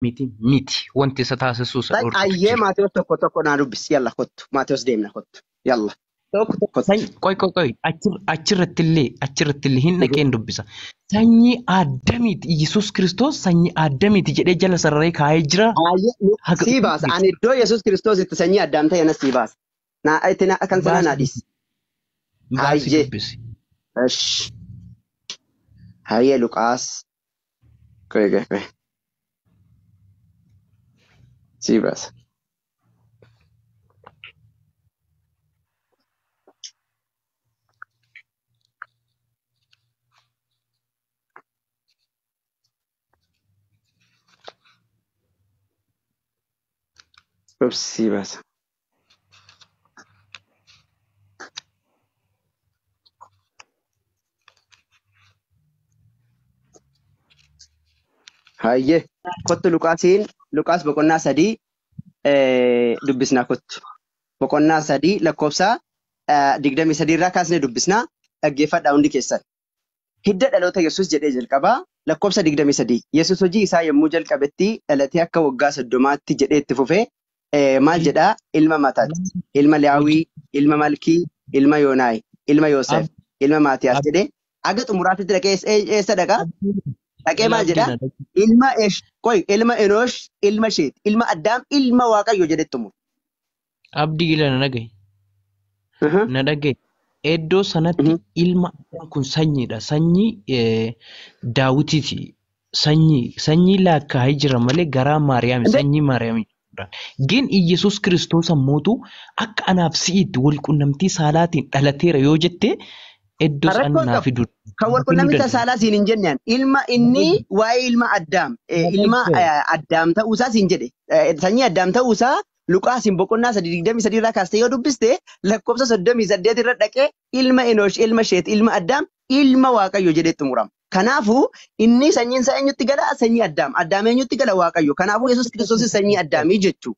miti wanti isa taasisuu isa dhorkutu Ayyee jira. Maatewos tokko naa dubbisi yalla kottu. Maatewos deemna kottu. Yalla. Kottu. Qoy achirratti illee hin dhaqeen dubbisa. Sanyii Addamiiti Iyyasuus Kiristoos sanyii Addamiiti jedhee jala sararee kaa'ee jira. Haga Sii baasa. Ani iddoo Yesuus Kiristoos itti sanyii Addaam ta'e anas sii baasa. Kan sana naa dhiisi. baasii Hayyee. dubbisi. Esh. Hayyee Luqaas. Koy. Sii baasa. Sii baasa. Hayyee. Kottu Luqaas boqonnaa 3 dubbisnaa kottu. Boqonnaa 3 lakkoofsa 23 irraa kaasnee dubbisnaa dhaggeeffadhaa hundi keessan. Hidda dhaloota Yesuus jedhee jalqabaa lakkoofsa 23. Yesuus hojii isaa yommuu jalqabetti dhalatee akka waggaa 30tti jedhee itti fufee maal jedhaa? Ilma Mataat, ilma Liyaawii, ilma Malkii, ilma Yoonaay, ilma Yoosef, ilma Maatiyaas jedhee aga xumuraatitti dhaqee eessa dhaqaa? Dhaqee maal jedhaa? Ilma Enoosh, ilma Sheet, ilma Addaam, ilma Waaqayyo jedhetti xumura. Abdii ila na dhagaye. Iddoo sanatti ilma Addaam kun sanyiidha. Sanyii Daawitiiti. Sanyii lakkaa'ee jira malee garaa Maariyaami. Sanyii Maariyaami. Gin Iyyasuus Kiristoos ammoo akka anaaf si'iitti walqunnamtii saalaatiin dhalateera yoo jette iddoo sana naaf fidu. Kan walqunnamtii saalaa siin hin jenneen ilma inni waa'ee ilma Addaam Addaam ta'uusaa siin jedhe sanyii Addaam ta'uusaa Luqaasiin boqonnaa 23 irraa kaastee yoo dubbiste lakkoofsa 38 irra dhaqee ilma Enoosh, ilma Sheet, ilma Addaam, ilma Waaqayyo jedhee xumurama. Kanaafuu inni sanyiin isaa eenyutti gala? Sanyii Addaam. Addaam eenyutti gala? Waaqayyo. Kanaafuu Yesuus Kiristoos sanyii Addaamii jechuu.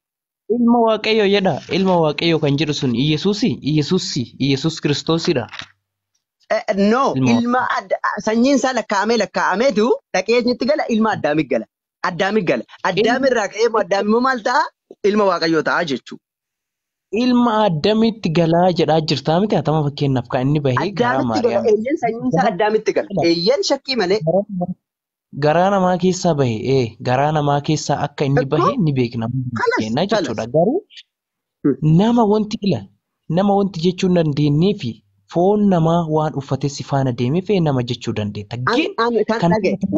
Ilma Waaqayyo jedha. Ilma Waaqayyo kan jedhu sun Iyyasuus Kiristoosidha. No, sanyiin isaa lakkaa'ameetu dhaqee eenyutti gala? Ilma Addaamii gala. Addaamirraa ka'ee Addaamii maal ta'a? Ilma Waaqayyoo ta'a jechuudha. Ilma Addaamitti galaa jedhaa jirtaa miti hatama fakkeenyaaf kan inni bahee garaa Maariyaam. Eeyyan sanyiin isaa Addaamitti gala. Eeyyan shakkii malee. Garaa namaa keessaa bahe garaa namaa keessaa akka inni bahe ni beekna jechuudha. Garuu nama wanti jechuu hin dandeenyee fi foon namaa waan uffatee si faana deemee fi nama jechuu dandeetta.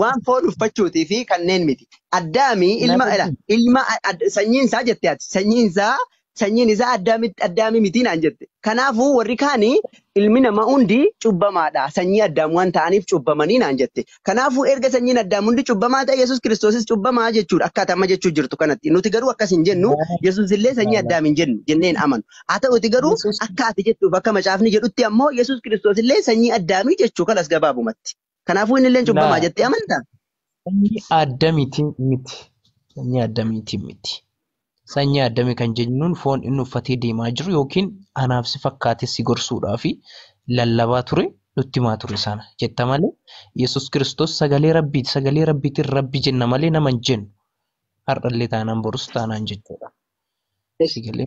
Waan foon uffachuutii fi kanneen miti. Addaamii ilma sanyiin isaa jettee ati sanyiin isaa Addaamii miti naan jette. Kanaafuu warri kaanii ilmi namaa hundi cubbamaadha. Sanyii Addaam waan ta'aniif cubbamanii naan jette. Kanaafuu erga sanyiin Addaam hundi cubbamaa ta'e Yesuus Kiristoosis cubbamaa jechuudha. Akkaataa amma jechuu jirtu kanatti. Nuti garuu akkas hin jennu. Yesuus illee sanyii Addaam hin jennu jenneen amanu. Haa ta'uti garuu akka ati jettuuf akka macaafni jedhutti ammoo Yesuus Kiristoos illee sanyii Addaamii jechuu kanas gabaabumatti. Kanaafuu inni illee cubbamaa jettee amantaa? Sanyii Addaamiitiin miti. Sanyii Addaamii kan jennuun foon inni uffatee deemaa jiru yookiin anaaf si fakkaatee si gorsuudhaa fi lallabaa ture nutti himaa ture sana jetta malee Yesuus Kiristoos sagalee Rabbiiti. Sagalee Rabbiitiin Rabbi jenna malee nama hin jennu. Har'allee taanaan borus taanaan jechuudha.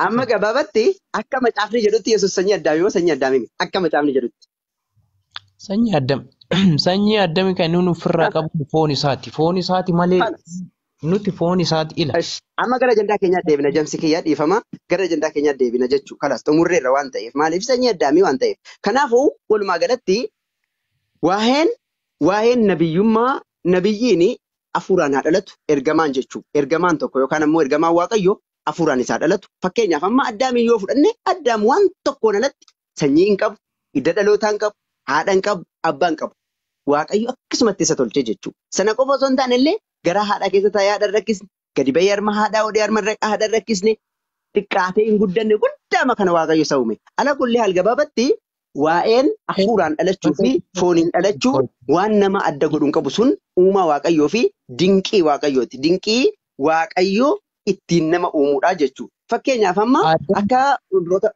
Amma gabaabatti akka macaafni jedhutti Yesuus sanyii Addaamii moo sanyii Addaamii miti? Akka macaafni jedhutti. Sanyii Addaamii kan inni ofirraa qabu foon isaati. Foon isaati malee nuti foon isaati ila. Amma gara ajandaa keenyaatti deebina jamsi kiyyaa dhiifama gara ajandaa keenyaatti deebina jechuudha. Kanas xumurreerra waan ta'eef maaliif sanyii Addaamii waan ta'eef. Kanaafuu walumaa galatti waa'een nabiyyummaa nabiyyiin hafuuraan haa dhalatu ergamaan jechuudha. Ergamaan tokko yookaan ammoo ergamaan Waaqayyoo hafuuraan isaa dhalatu. Fakkeenyaaf amma Addaamiin yoo fudhanne Addaam waan tokkoon alatti sanyii hin qabu, hidda dhalootaa hin qabu, haadha hin qabu, abbaa hin qabu. Waaqayyo akkasumatti isa tolchee jechuudha. Sana qofa osoo hin taane illee garaa haadha keessa taa'ee haadha rakkisne gadi bahee harma haadhaa odee haadha rakkisne xiqqaatee hin guddanne guddaama kana Waaqayyo isa uume. Ala kullee haal gabaabatti waa'een hafuuraan dhalachuu fi fooniin dhalachuu waan nama adda godhuun qabu sun uumaa Waaqayyoo fi dinqii Waaqayyooti. Dinqii Waaqayyoo ittiin nama uumuudha jechuudha. Fakkeenyaaf amma akka fuulduroota.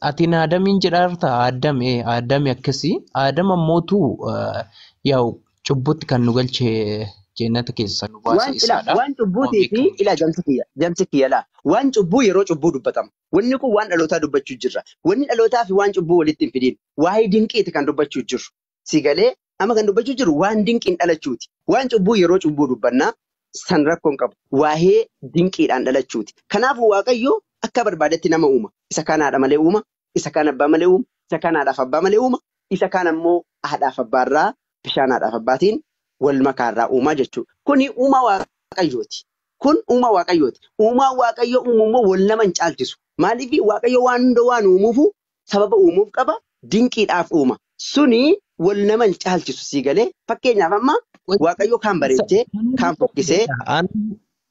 Atiin Aadamiin jedhaarta Aadami akkasii Aadam ammootu yaa'u cubbutti kan nu galche jannata keessa nu baase isaadha. waan Waan cubbuutii fi beekamu ilaa jechuudha. jamsi kiyya laa waan cubbuu yeroo cubbuu dubbatama. Wanni kun waan dhalootaa dubbachuu jirra. Wanni dhalootaa fi waan cubbuu walitti hin fidin. Waa'ee dinqiiti kan dubbachuu jirru. Si galee amma kan dubbachuu jirru waan dinqiin dhalachuuti. Waan cubbuu yeroo cubbuu dubbannaa san rakkoon qabu. Waa'ee dinqiidhaan dhalachuuti. Kanaafuu Waaqayyo akka barbaadetti nama uuma. Isa kaan haadha malee uuma. Isa kaan abbaa malee uuma. Isa kaan haadhaaf abbaa malee uuma. Isa kaan ammoo haadhaaf abbaarraa bishaan haadhaaf abbaatiin wal makaarraa uumaa jechuudha. Kuni uumaa Waaqayyooti. Kun uumaa Waaqayyooti. Uumaa Waaqayyo uumummoo wal nama hin caalchisu. Maaliif Waaqayyo waan hunda waan uumuufu sababa uumuuf qaba dinqiidhaaf uuma. Suni wal nama hin caalchisu sii galee fakkeenyaaf amma Waaqayyo kaan bareechee kaan fokkisee.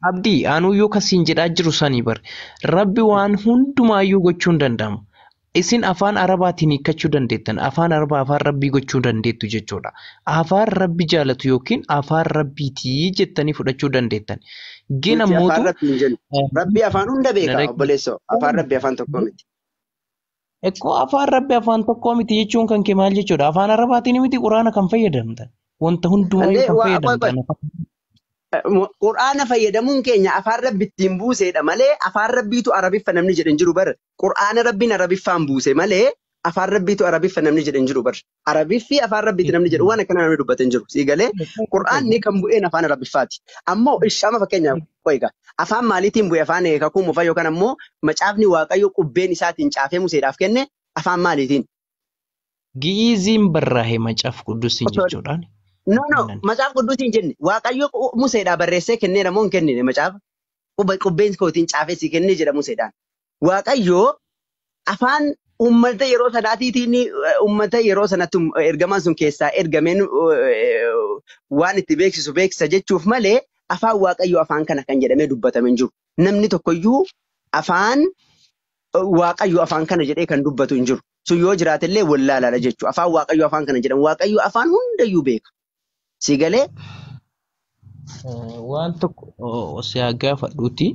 Abdii aanuyyuu kasiin jedhaa jiru sanii bar rabbi waan hundumaayyuu gochuu hin danda'amu. Isin afaan arabaatiin hiikkachuu dandeettan afaan arabaa afaan rabbii gochuu dandeettu jechuudha. Afaan rabbi jaalatu yookiin afaan rabbiitii jettanii fudhachuu dandeettan. Gina Nuti afaan mootu rabbii hin jennu. Rabbi afaan hunda beeka obboleessoo. Afaan rabbi afaan tokko miti. Ekkoo afaan rabbi afaan tokkoo miti jechuun kan kee maal jechuudha? Afaan arabaatiin miti quraana kan fayyadamtan. Wanta hundumaayyuu kan fayyadamtan. Qur'aana fayyadamuun keenya afaan rabbi ittiin buuseedha malee afaan rabbiitu arabiffa namni jedhan jiru bar. Qur'aana rabbiin arabiffaan buuse malee afaan rabbiitu arabiffa namni jedhan jiru bar. Arabiffi afaan rabbiiti namni jedhu waan akkana namni dubbatan jiru. Sii galee Qur'aanni kan bu'een afaan arabiffaati. Ammoo ishama fakkeenyaaf qoyga. Afaan maaliitiin bu'e afaan kakuu mufa yookaan ammoo macaafni Waaqayyo qubbeen isaatiin caafee Museedhaaf kenne afaan maaliitiin? Gi'iziin barraa'ee macaaf quddusiin jechuudhaan. No, macaaf quddusiin jenne Waaqayyo Museedhaa barreessee kennee namoo hin kennine macaafa. Qubbeen kootiin caafee si kennee jedha Museedhaan. Waaqayyo afaan uummata yeroo sanaatiitiin uummata yeroo sanatti ergamaan sun keessaa ergameen waan itti beeksisu beeksisa jechuuf malee afaan Waaqayyo afaan kana kan jedhamee dubbatame hin jiru. Namni tokkoyyuu afaan Waaqayyo afaan kana jedhee kan dubbatu hin jiru. Sun yoo jiraatellee wallaalaadha jechuudha. Afaan Waaqayyo afaan kana jedhamu Waaqayyo afaan hundayyuu beeka. Si galee? Waan tokko si haa gaafadhuuti.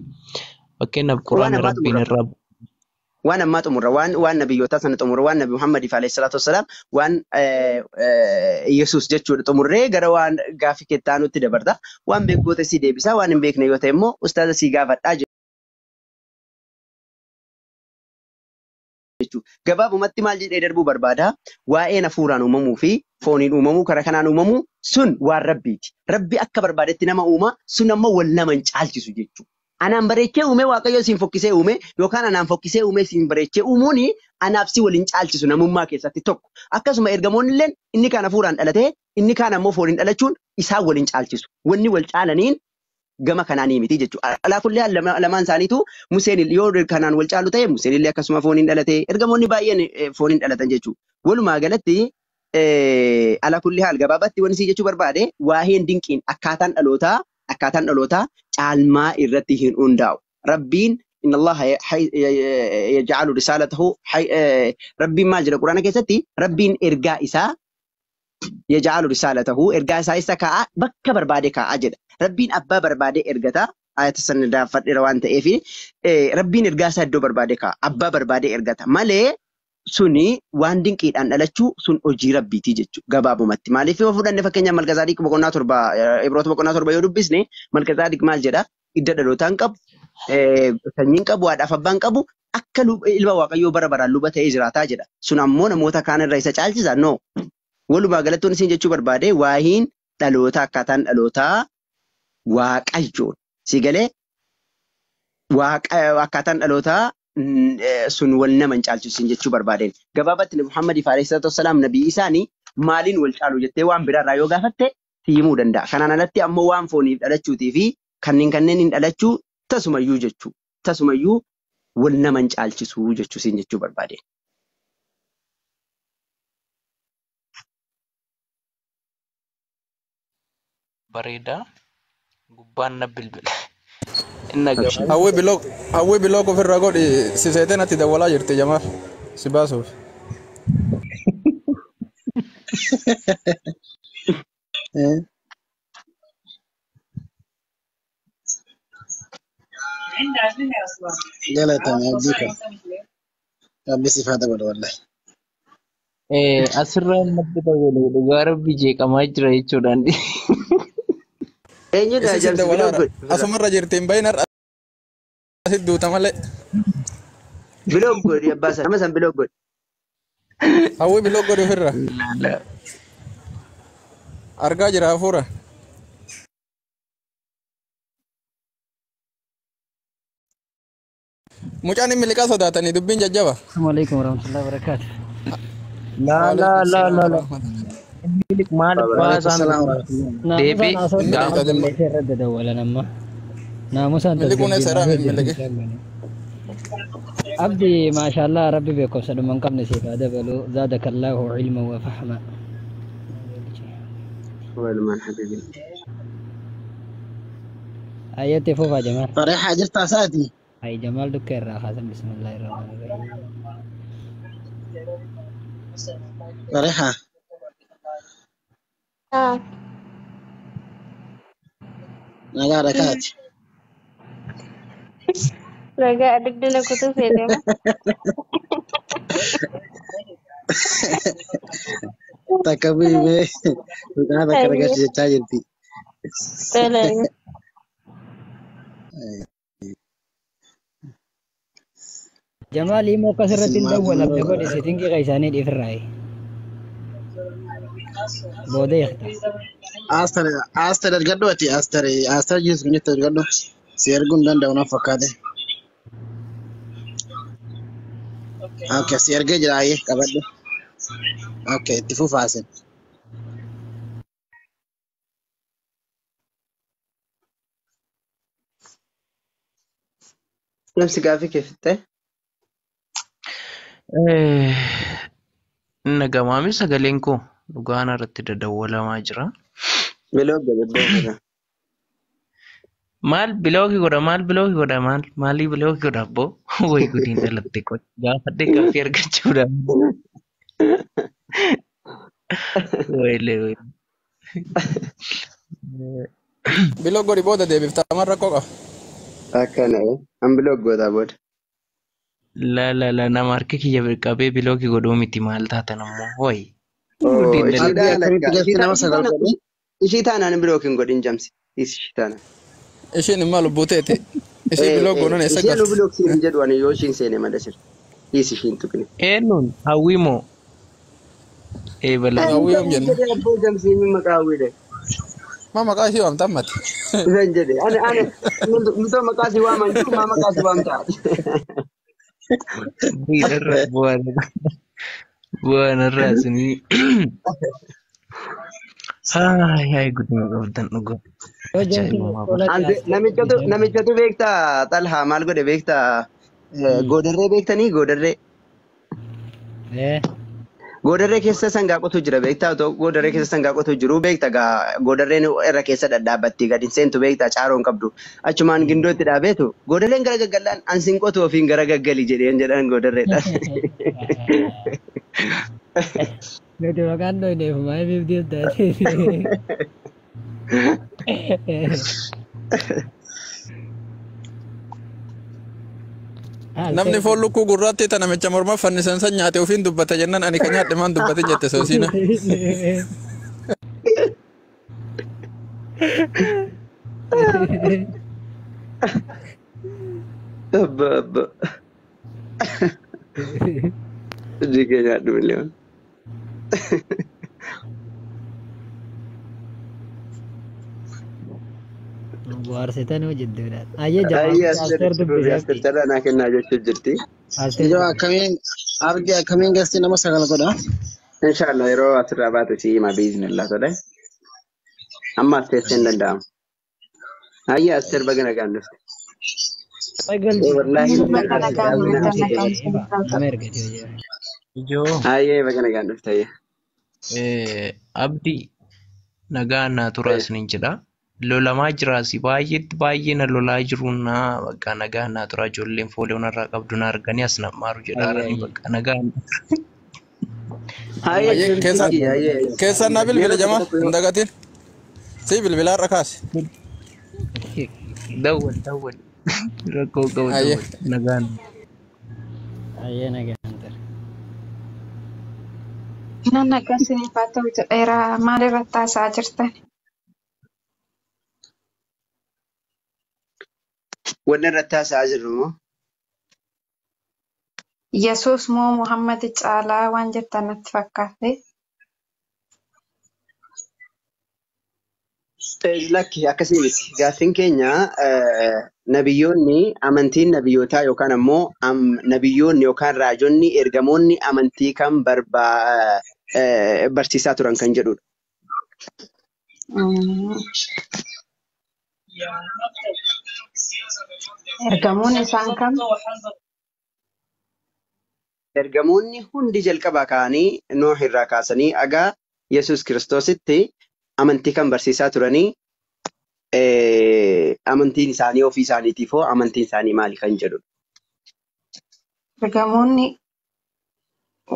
Fakkeenyaaf quraana rabbiin irraa. Waan ammaa xumurra waan nabiyyootaa sana xumurra waan nabi Muhammad alayhi salaatu wassalaam waan Yesuus jechuudha xumurree gara waan gaaffii keetti nutti dabarta. Waan beektoota si deebisaa waan hin beekne yoo ta'e immoo ustaaza si gaafadhaa jechuudha. Gabaabumatti maal jedhee darbuu barbaada? Waa'een hafuuraan uumamuu fi fooniin uumamuu karaa kanaan uumamuu sun waan rabbiiti. Rabbi akka barbaadetti nama uuma sun ammoo wal nama hin caalchisu jechuudha. Anaan bareechee uume Waaqayyo siin fokkisee uume yookaan anaan fokkisee uume siin bareechee uumuun anaaf si waliin caalchisu namummaa keessatti tokko. Akkasuma ergamoonni illee inni kaan hafuuraan dhalatee inni kaan ammoo fooniin dhalachuun isaan waliin caalchisu. Wanni wal caalaniin gama kanaanii miti jechuudha. Alaa kullee lamaan isaaniitu Museen yoo kanaan wal caalu ta'e Museen illee akkasuma fooniin dhalatee ergamoonni baay'een fooniin dhalatan jechuudha. Walumaa galatti alaa kullee haal gabaabatti wanni si jechuu barbaade waa'een dinqiin akkaataan dhalootaa caalmaa irratti hin hundaa'u. Rabbiin inna Allah yaj'alu risaalatahu rabbiin maal jedha Quraana keessatti rabbiin ergaa isaa yaj'alu risaalatahu ergaa isaa isa kaa'a bakka barbaade kaa'a jedha. Rabbiin abbaa barbaade ergata ayata san daafadheera waan ta'eef rabbiin ergaa isaa iddoo barbaade kaa'a abbaa barbaade ergata malee suni waan dinqiidhaan dhalachuu sun hojii rabbiitii jechuudha gabaabumatti. Maaliif yoo fudhanne fakkeenya Malkazaadiq boqonnaa 7 Ibroota boqonnaa 7 yoo dubbisne Malkazaadiq maal jedha? Idda dhalootaa hin qabu, sanyiin qabu, haadhaaf abbaan qabu akka ilma Waaqayyoo bara baraan luba ta'ee jiraataa jedha. Sun ammoo namoota kaan irraa isa caalchisa? No. Walumaa galatti isin jechuu barbaade waa'een dhalootaa akkaataan dhalootaa Waaqayyoon. Si galee? Akkaataan dhalootaa sun wal nama hin caalchisu jechuu barbaadeen. Gabaabatti Muhammad alayhi salaatu wassalaam nabii isaanii maaliin wal caalu jettee waan biraarraa yoo gaafatte himuu danda'a. Kanaan alatti ammoo waan fooniif dhalachuutii fi kanneen hin dhalachuu tasumayyuu jechuu. Tasumayyuu wal nama hin caalchisu jechuu barbaadeen. Bareedaa gubbaan na bilbila. Hawwi bilook ofirraa godhi si seeteen ati dawwalaa jirti Jamaal si baasuuf. Galatame abdika. Rabbi si faata godhu wallahi. Asirraa natti ta'u dhugaa rabbi jeeqamaa jira jechuudhaan. Eenyudha Isi jamsi sidda biloo walaara. godhi. Asumarra jirtiin bayinar asidduuta malee. Biloo godhi abbaa isaa. Nama san biloo godhi. Hawwi biloo godhi ofirra. Laala. Argaa jira hafuura. Mucaan inni miliqaa sodaatanii dubbiin jajjaba. Assalamualaikum warahmatullahi wabarakatuh. La. Milik maal baasaan deebi gaafa Namusan radda wala nama. Namusan Milikuun eessa irraa miliki? Abdi maashaallah rabbi beekum saduman qabne siif adabalu zaadakallahu ilma wa fahma. Walumaan habibi. Ayati fufa Jamal. فريحة جرت عساتي Ay Jamal dukkerra khasan bismillahirrahmanirrahim. فريحة نقا ركات Raga degdeg aku tuh beda mah. تكبي بي هذا كرجال جتاجرتي Tolong. Jamal imo kasratin dawwal abda god isitinki qaisani difrai. Bode yakhta. استر الجدوتي استر جيس كنت الجدو سيرجون دان دونا فكاده اوكي سيرجي جراي كبدو اوكي تفو فاسن Namsi gaafii keeffattee? nagamaami sagaleen koo dhugaan irratti dadawwalamaa jira. Biloo godhi. Maal bilooki godha maalii bilooki godha abboo wayi gudiin dhalatte qo gaafadhee gaaffii argachuudha. Wayilee. Biloo godhi booda deebiftaa marra qoqa. Akkana an biloo godhaa booda. La nama harka kiyya qabee bilooki godhuu miti maal taatan ammoo wayi. Ishii taanaan bilookiin godhin jamsi. Ishii taanaan. Ishiin immoo lubbuuteeti. Isii biloo godhan eessa Isheen galti? bilooksiin jedhu ani yoo ishiin seene madasir. Ishiin tuqne. Eenyuun hawwii moo? Eebala. Hawwii yoom jenna? Abboo jamsii mi maqaa hawwiidha. Maa maqaa ishii waamta ammati? Isaan jedhe. Ani mutoo maqaa si waaman jiru maa maqaa si waamtaa. Bu'aan irraa isinii. Haay guduma qabdan dhugaa. Namichatu beektaa Talhaa maal godhe beektaa goodarree beektanii goodarree. Goodarree keessa sangaa qotu jira beektaa otoo goodarree keessa sangaa qotu jiru beekta gaa goodarreen irra keessa dhadhaabatti gadi seentu beektaa caaroon qabdu achumaan gindoo itti dhaabeetu goodarreen gara gaggallaan ansiin qotu ofiin gara gaggali jedhan goodarreedhaan. Gede makan doi deh, pemain video tadi. Namni foon lukkuu gurraatti tana namicha morma fannisan san nyaate ofiin dubbata jennaan ani kan nyaadhe maan dubbatin jette soosiina. Abba. Jika nyaadhu miliyoon. Buar setan itu jadilah. Ayah jangan aster tu Asir cara nak kena jauh jirti. جو كمين أرجع كمين قصدي نما سجل كده Insyaallah yeroo asirraa baatu si hima biiznillah tole. Amma teesseen danda'ama. Ayya asir bagana gaan dhufte. Pagal. Wallahi Amerika dia je. Ijoo ayya bagana gaan dhufte ayya. abdii nagaa naa turaas ni jedha. Lolamaa jiraasi baay'ee na lolaa jiruun naa bakka nagaa naa turaa ijoolleen foolii onarraa qabdu na arganii as namaaru jedhaaranii bakka nagaa. Keessan naa bilbila jamaa hin dagatin. Si bilbilaa irra kaasi. Dawwal rakkoo qabu nagaan. Ayah naga antar. Nagaan sini patuh era malir rata saja cerita. wanni irratti haasa'aa jirru moo? Yesuus moo Muhammad caalaa waan jettan natti fakkaate. Lakki akkasii miti. Gaaffiin keenya nabiyyoonni amantiin nabiyyootaa yookaan ammoo nabiyyoonni yookaan raajonni ergamoonni amantii kan barsiisaa turan kan jedhudha. Ergamoonni isaan kam? Ergamoonni hundi jalqabaa ka'anii Nooh irraa kaasanii agaa Yesuus Kiristoositti amantii kan barsiisaa turanii amantiin isaanii ofii isaaniitiif hoo amantiin isaanii maali kan jedhudha. Ergamoonni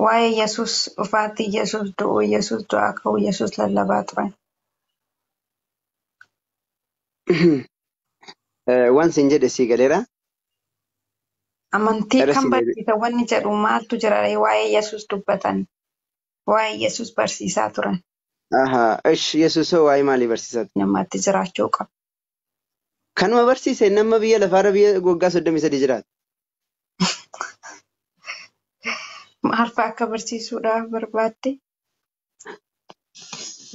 waa'ee Yesuus dhufaatii Yesuus du'uu Yesuus du'aa ka'uu Yesuus lallabaa turan. Waan sin jedhe sii galeera. Amantii kan barsiisan wanni jedhu maaltu jira waa'ee Yesuus dubbatan waa'ee Yesuus barsiisaa turan. Yesuus hoo waa'ee maalii barsiisaa ture? Namatti jiraachuu qaba. Kanuma barsiise nama biyya lafaarra biyya waggaa 33 jiraata. Maal fa'aa akka barsiisuudhaaf barbaadde?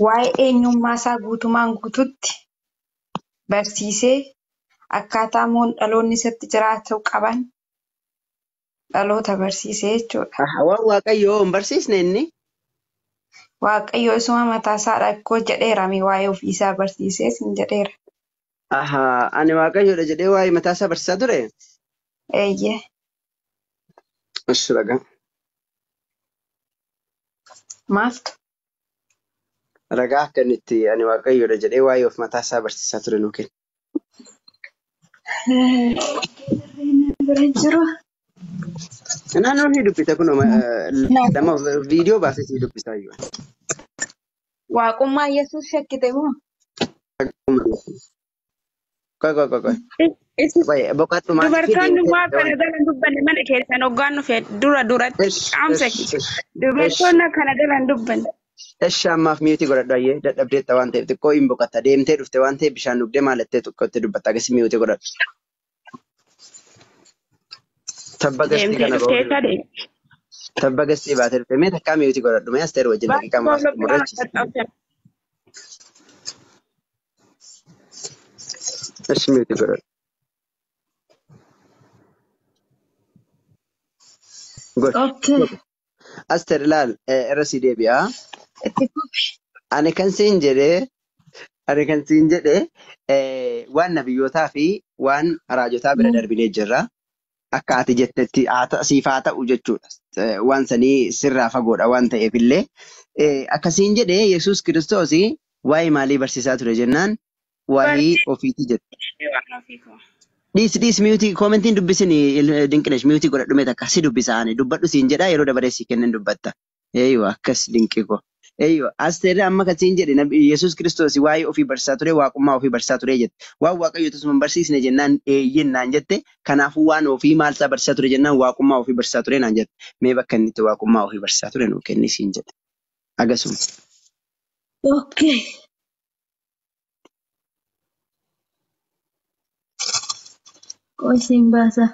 Waa'ee eenyummaa isaa guutumaan guututti barsiisee akkaataa dhaloonni isatti jiraachuu qaban dhaloota barsiisee jechuudha. Waan Waaqayyoo hin barsiisne inni? Waaqayyo isuma mataa isaa dhaggoo jedheerame waa'ee ofiisaa barsiisee sin jedheera. Ani Waaqayyoodha jedhee waa'ee mataa isaa barsiisaa ture? Eeyyee. Ragaa. Maaltu? Ragaa akka inni itti ani Waaqayyoodha jedhee waa'ee of mataa isaa barsiisaa ture nuu kenna. Bira jiru. Naannoon ni dubbisa kun lama viidiyoo baasee si dubbisaa jiru. Waaqummaa Yesuus shakkite moo? Dubartoonni waa kana galan dubbanne mana keessan hoggaan dhufe duratti qaamsa dubartoonni kana galan dubbanne. Eshi ammaaf miitii godhadhu ayyee dadhabdeetta waan ta'eef xiqqoo hin boqotta deemtee dhufte waan ta'eef bishaan dhugdee maalattee tokkotti dubbatta agarsi miitii godhadhu. Tabba gastii kana bahu. Tabba gastii baatee dhufte mee takkaa miitii godhadhu mee asteer wajjin daqiiqaa muraasa murreechisa. Eshi miitii godhadhu. Asteer ilaal irra si deebi'aa. Ani kan siin jedhee waan nabiyyootaa fi waan raajotaa bira darbinee jirra. Akka ati jettetti siif haa ta'u jechuudha. Waan sanii sirraa fagoodha waan ta'eef illee akkasiin jedhee Yesuus Kiristoos waa'ee maalii barsiisaa ture jennaan waa'ee ofiiti jedhe. Dhiis miitii koomentiin dubbisin dinqilesh miitii godhadhu mee takka si dubbisaani dubbadhu siin jedhaa yeroo dabaree si kennan dubbatta. Eeyyoo akkas dinqiko. Eeyyoo asteerri amma kasiin jedhe Yesuus Kiristoos waa'ee ofii barsiisaa ture waaqummaa ofii barsiisaa ture jette. Waan waaqayyootu sun barsiisne jennaan eeyyennaan jette. Kanaafuu waan ofii maalsaa barsiisaa ture jennaan waaqummaa ofii barsiisaa ture naan jette. Mee bakka inni itti waaqummaa ofii barsiisaa ture nuu kenni siin jedhe. Agasuma. Okay. Qoisiin baasa.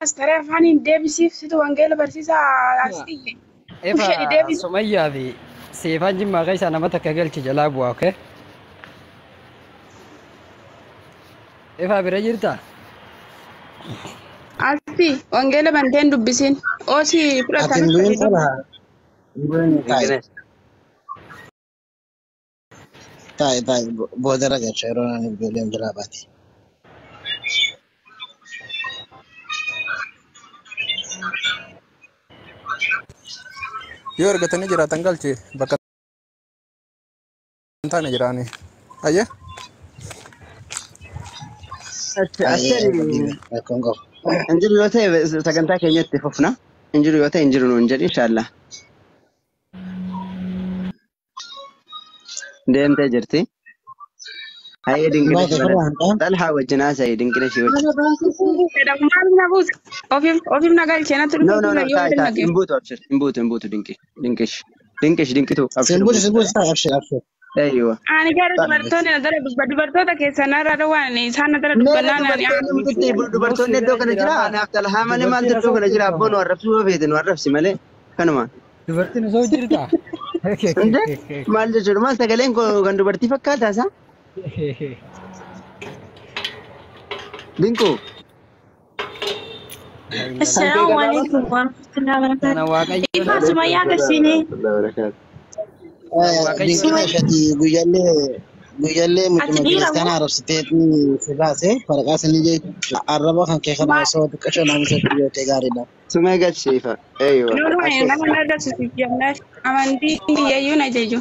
Astaree afaaniin deebisiifsitu wangeela barsiisaa asxiyye. Sumayyaa fi seefaan jimmaa keessaa nama takka galchi jalaa bu'aa oke. Ifaa bira jirtaa? Asxi wangeela banteen dubbisin. Oosii fudhatan. Taa'e booda ragaa yeroo naan ijoolleen jalaa baate. Yoo argatanii jiraatan galchi bakka hin taane jiraani. Ayyee. Injiru yoo ta'e sagantaa keenyatti fufna. Injiru yoo ta'e injiru nuun jedhi inshaallah. Deemtee jirti. هاي دينك ما نشي تفرح ولا انت طلحة والجنازة هي دينك نشي ولا Maal na buuse ofiif nagal cheenatti نو dhufe نو fuula نو yoo تاي waliin تاي nagee. انبوتو ابشر انبوتو دينكش دينكتو ابشر سيمبوش انبوتو سيمبوش طيب ابشر ابشر ايوه Ani gara طيب dubartoonni na dara dubartoota keessaa narra waan isaan na dara ميرا dubbannaan ani دوبرتوني متتي دوبرتوني دو كنا جرا انا افتح لها ماني مال تدو كنا جرا بون ورف سو فيدن ورف سمله كنما dubartiin osoo jirta. انت مال جرا مال تقلين كو كان دوبرتي فكاتا سا دينكو السلام عليكم ورحمة الله Sana وبركاته. waaqayyo كيف سمية كسيني؟ الله وبركاته waaqayyo سمية دينكي guyyalle mutuma أتدير kiristaana أبو arrabsiteeti si baase faraqaa sinii jee arraba kan kee kana ما osoo xiqqashoo naamisa yoo gaariidha. سمعي قال شيفا ايوه nama اشوف nama narra sisiif jennaan amantiin kiyyayyuu na jeju.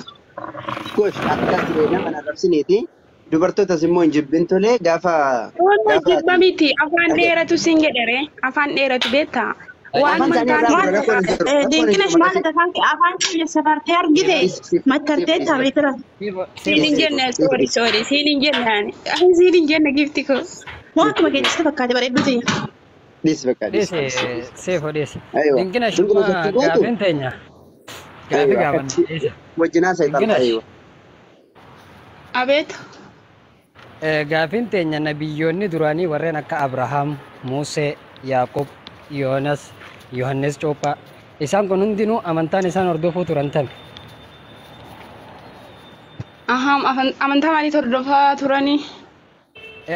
كوش اكثر لما انا رفسنيتي دوبرتوتا سيمون جبنتولي غافا Waan غافا jibba miti afaan dheeratu sin jedhere afaan dheeratu beektaa. Waan افان ثاني mantaan الرابع ركون الجرو ركون دينكنا الجرو شمال تفانك أفانك سفرتي أرجدي ما ترتيت تبيترا siin hin jenne sorry siin hin jenne ani siin hin jenne gifti ko. ما كم كنت تفكر بريدتي ليس بقى ليس dheese seefo dheese. ايوه Dinkina دنكو shuma بتتيجوتو gaafin teenya. Gaafi ايوه gaafan dheese. وجنا سيطان Dinkina ايوه Abeet gaafin teenya nabiyyoonni duraanii warreen akka Abrahaam, Musee, Yaaqoob, Yoonas, Yohannes Cuuphaa isaan kun hundinuu amantaan isaan hordofuu turan tami. amantaa maalii hordofaa turanii?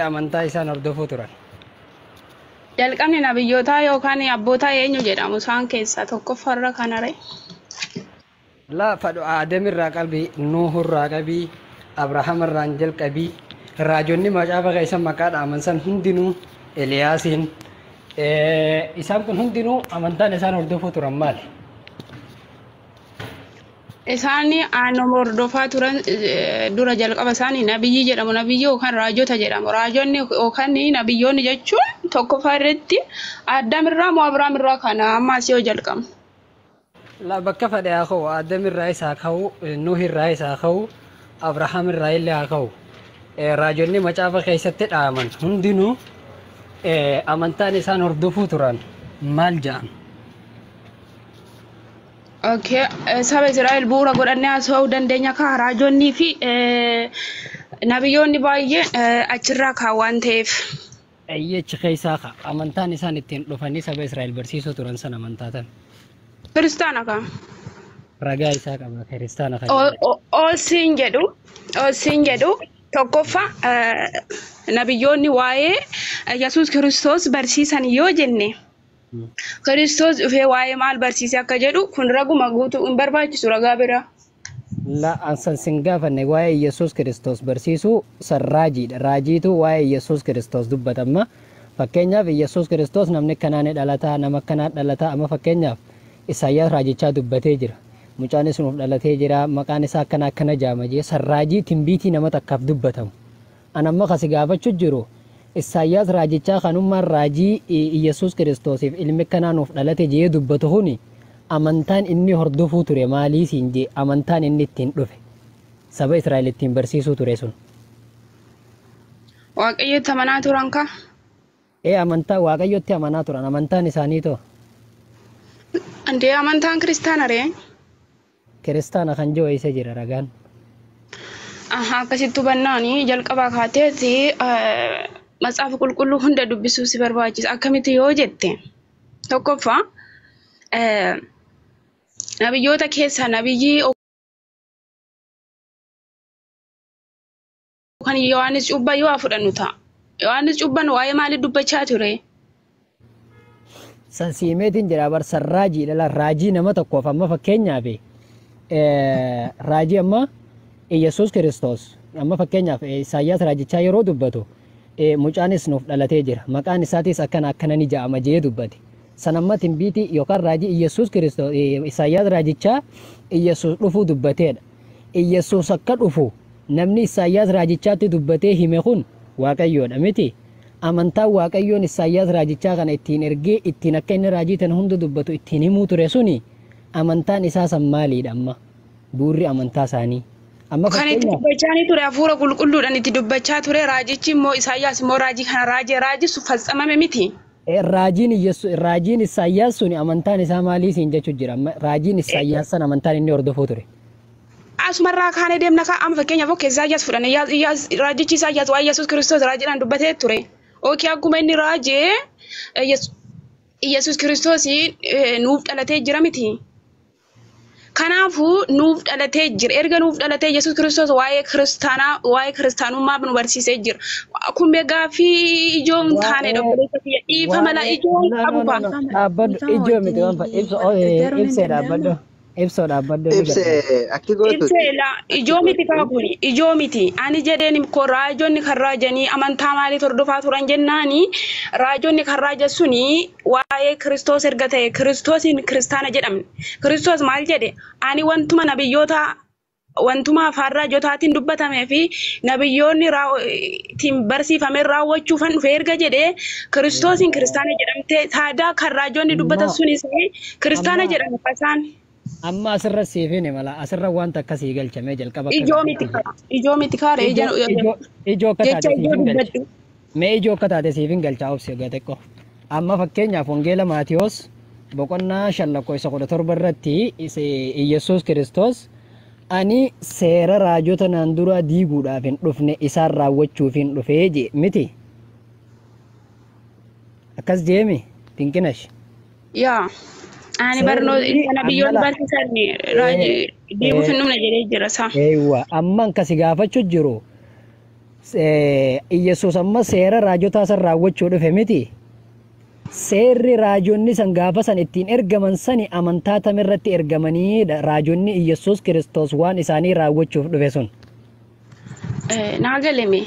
Amantaa isaan hordofuu turan. Jalqabni nabiyyootaa yookaan abbootaa eenyu jedhamu isaan keessaa tokkoffarra kanare. La fadhu Aadam irraa qalbii, Nuuh irraa qabii, Abrahaam irraan jalqabii, raajonni macaafa keessan maqaa dhaaman san hundinuu Eliyaasiin isaan kun hundinuu amantaan isaan hordofuu turan maali? Isaani aanuma hordofaa turan dura jalqaba isaanii nabiyyi jedhamu nabiyyi yookaan raajota jedhamu raajonni yookaan nabiyyoonni jechuun tokkoffaa irratti Aadaam irraa moo Abrahaam irraa kana ammaas yoo jalqabu. La bakka fadhe haa ka'u, Aadam irraa isaa ka'u, Nuuh irraa isaa ka'u, Abrahaam irraa illee haa ka'u. Raajonni macaafa keessatti dhaaman hundinuu amantaan isaan hordofuu turan maal jedhan? Okay, saba Israa'el bu'uura godhannee haasa'uu dandeenya kaa raajonnii fi nabiyyoonni baay'een achirraa kaa waan ta'eef. Ayyachi keessaa ka amantaan isaan ittiin dhufanii saba Israa'el barsiisuu turan san amantaa tan. Kiristaana kaa. Ragaa isaa qaba kiristaana kan Oosiin jedhu tokkoffaa nabiyyoonni waa'ee Yesuus Kiristoos barsiisan yoo jenne Kiristoos dhufee waa'ee maal barsiise akka jedhu kun raguma guutuu hin barbaachisu ragaa biraa. La ansan sin gaafanne waa'ee Yesuus Kiristoos barsiisuu san raajiidha. Raajiitu waa'ee Yesuus Kiristoos dubbatama. Fakkeenyaaf Yesuus Kiristoos namni kanaan dhalataa nama kanaan dhalataa amma fakkeenyaaf Isaayyaas raajichaa dubbatee jira. Mucaanis nuuf dhalatee jira maqaan isaa akkana jaama jee san raajii timbiitii nama takkaaf dubbatamu. An amma kasi gaafachuu jiru Isaayyaas raajichaa kanummaan raajii Yesuus Kiristoosiif ilmi kanaa nuuf dhalate jee dubbatu kuni amantaan inni hordofuu ture maalii siin jee amantaan inni ittiin dhufe saba Israa'el ittiin barsiisuu ture sun. Waaqayyotti amanaa turan kaa? Amantaa Waaqayyotti amanaa turan amantaan isaanii too. Andee amantaan kiristaana ree? Kiristaana kan jiru isa jira ragaan. Akkasitti hubannaanii jalqabaa kaateeti matsaafa qulqulluu hunda dubbisuu si barbaachisa. Akkamitti yoo jette tokkoffaa nabiyyoota keessaa nabiyyi kan Yohaannis Cuuphaa yoo fudhannu ta'a. Yohaannis Cuuphaan waa'ee maalii dubbachaa ture? San siimeetiin jira barsan raajiidha la raajii nama tokkoof amma fakkeenyaaf raajii amma Yesuus Kiristoos amma fakkeenyaaf Isaayyaas raajichaa yeroo dubbatu mucaanis nuuf dhalatee jira maqaan isaatis akkana ni jedhama jee dubbate san amma timbiitii yookaan raajii Yesuus Kiristoos Isaayyaas raajichaa Yesuus dhufuu dubbateedha. Yesuus akka dhufu namni Isaayyaas raajichaatti dubbatee hime kun Waaqayyoodha miti. Amantaan Waaqayyoon Isaayyaas raajichaa kana ittiin ergee ittiin akka inni raajii tan hunda dubbatu ittiin himuu ture suni amantaan isaa san maaliidha amma buurri amantaa isaanii Amma Kan itti fakkeenyaaf dubbachaa ture hafuura qulqulluudhaan itti dubbachaa ture raajichi immoo Isaayyaas immoo raajii kana raajisu fazzamame miti. raajiin Isaayyaas suni amantaan isaa maalii siin jechuu jira. Raajiin Isaayyaas san amantaan inni hordofuu ture. Asumarraa kaanee deemna kaa amma fakkeenyaaf okkee Isaayyaas fudhanne raajichi Isaayyaas waa'ee Yesuus Kiristoos raajiidhaan dubbatee ture. Ookii akkuma inni raajee Yesuus Kiristoos nuuf dhalatee jira miti. Kanaafuu nuuf dhalatee jira. Erga nuuf dhalatee Yesuus Kiristoos waa'ee kiristaanummaa nu barsiisee jira. Kun gaaffii ijoon taane dhobboleessa kiyya dhiifa mala ijoon qabu ba'a. Dhaabbadhu ijoo miti waan ibsee dhaabbadhu. Ibsoo dhaabbadhu. Ibsee akki gootu. Ijoo miti kaakuni ijoo miti. Ani jedheen ko raajonni kan raajanii amantaa maalii hordofaa turan jennaani raajonni kan raajan suni waa'ee Kiristoos erga ta'e Kiristoosiin kiristaana jedhamne. Kiristoos maal jedhe ani wantuma nabiyyoota wantuma afaan raajotaatiin dubbatamee fi nabiyyoonni tiin barsiifamee raawwachuufan dhufe erga jedhe Kiristoosiin kiristaana jedhamte taadaa kan raajonni dubbatan sunis kiristaana jedhamu fasaan. Amma asirra siifin mala asirra wanta akkasii galchamee jalqaba. Ijoo miti kaare ijoo akka taate siifin galcha. Mee ijoo akka taate siifin galcha obsi gateqqo. Amma fakkeenyaaf wangeela Maatiyoos boqonnaa 5:17 irratti Iyesuus Kiristoos ani seera raajota naan dura diiguudhaaf hin dhufne isaan raawwachuuf hin dhufee je miti. Akkas jeemi tinqinash. Yaa. Ani barnoota nabiyyoon barsiisan diiguuf hin dhumne jedhee jira isaa. Eewwa amma akkasi gaafachuu jiru. Iyesuus amma seera raajotaa san raawwachuu dhufe miti. Seerri raajonni san gaafa san ittiin ergaman sani amantaa tamirratti ergamanii raajonni Iyesuus Kiristoos waan isaanii raawwachuuf dhufe sun. Naa galeme.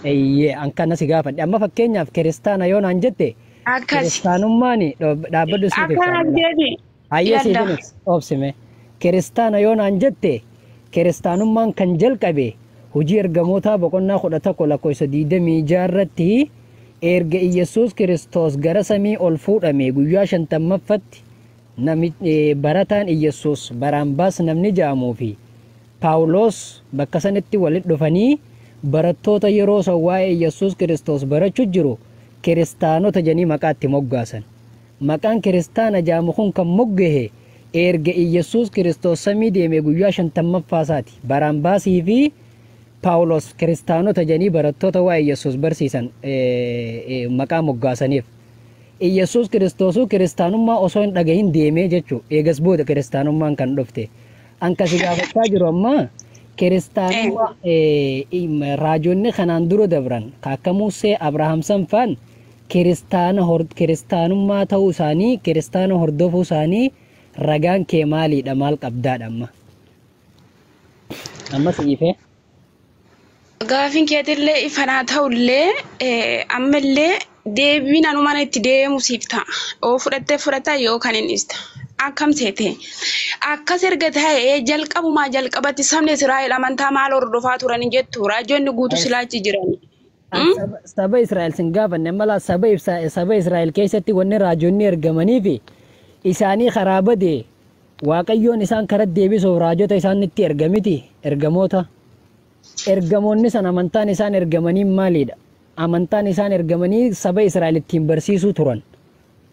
Eeyyee akkana si gaafadhe amma fakkeenyaaf kiristaana yoo naan jette. Kiristaanummaan dhaabbadhu siif hayyee siifin obsime kiristaana yoo naan jette kiristaanummaan kan jalqabe hojii ergamootaa boqonnaa 11:26 irratti erga Iyesuus Kiristoos gara samii ol fuudhame guyyaa 50ffatti barataan Iyesuus Baraambaas namni jedhamuu fi Paawuloos bakka sanitti walitti dhufanii barattoota yeroo san waa'ee Iyesuus Kiristoos barachuu jiru. Kiristaanota janii maqaatti moggaasan. Maqaan kiristaana jedhamu kun kan moggahe erga Iyesuus Kiristoos samii deeme guyyaa 50ffaasaati. Baraambaasii fi Paawulos kiristaanota janii barattoota waa'ee Iyesuus barsiisan maqaa moggaasaniif. Iyesuus Kiristoosuu kiristaanummaa osoo hin dhagahin deemee jechuu eegas booda kiristaanummaan kan dhufte. Ankasi gaafachaa jiru amma kiristaanummaa raajonni kanaan dura dabran akka Musee Abrahaam sanfaan kiristaanummaa ta'uu isaanii kiristaana hordofuu isaanii ragaan kee maaliidha maal qabdaadha amma siifee. Gaafin keetillee ifanaa ta'ullee ammallee deebiin anumaan itti deemu siif ta'a. Oo fudhataa yoo kan inni ista. Akkam seete akkas erga ta'ee jalqabatti sabni Israa'el amantaa maal hordofaa turan jettu raajonni guutuu silaachi jiran. Saba Israa'el sin gaafanne mala saba Israa'el keessatti wanni raajonni ergamanii fi isaanii karaa badee Waaqayyoon isaan karaa deebisuuf raajota isaanitti ergamiti ergamoota. Ergamoonni san amantaan isaan ergamanii maalidha? Amantaan isaan ergamanii saba Israa'el ittiin barsiisuu turan.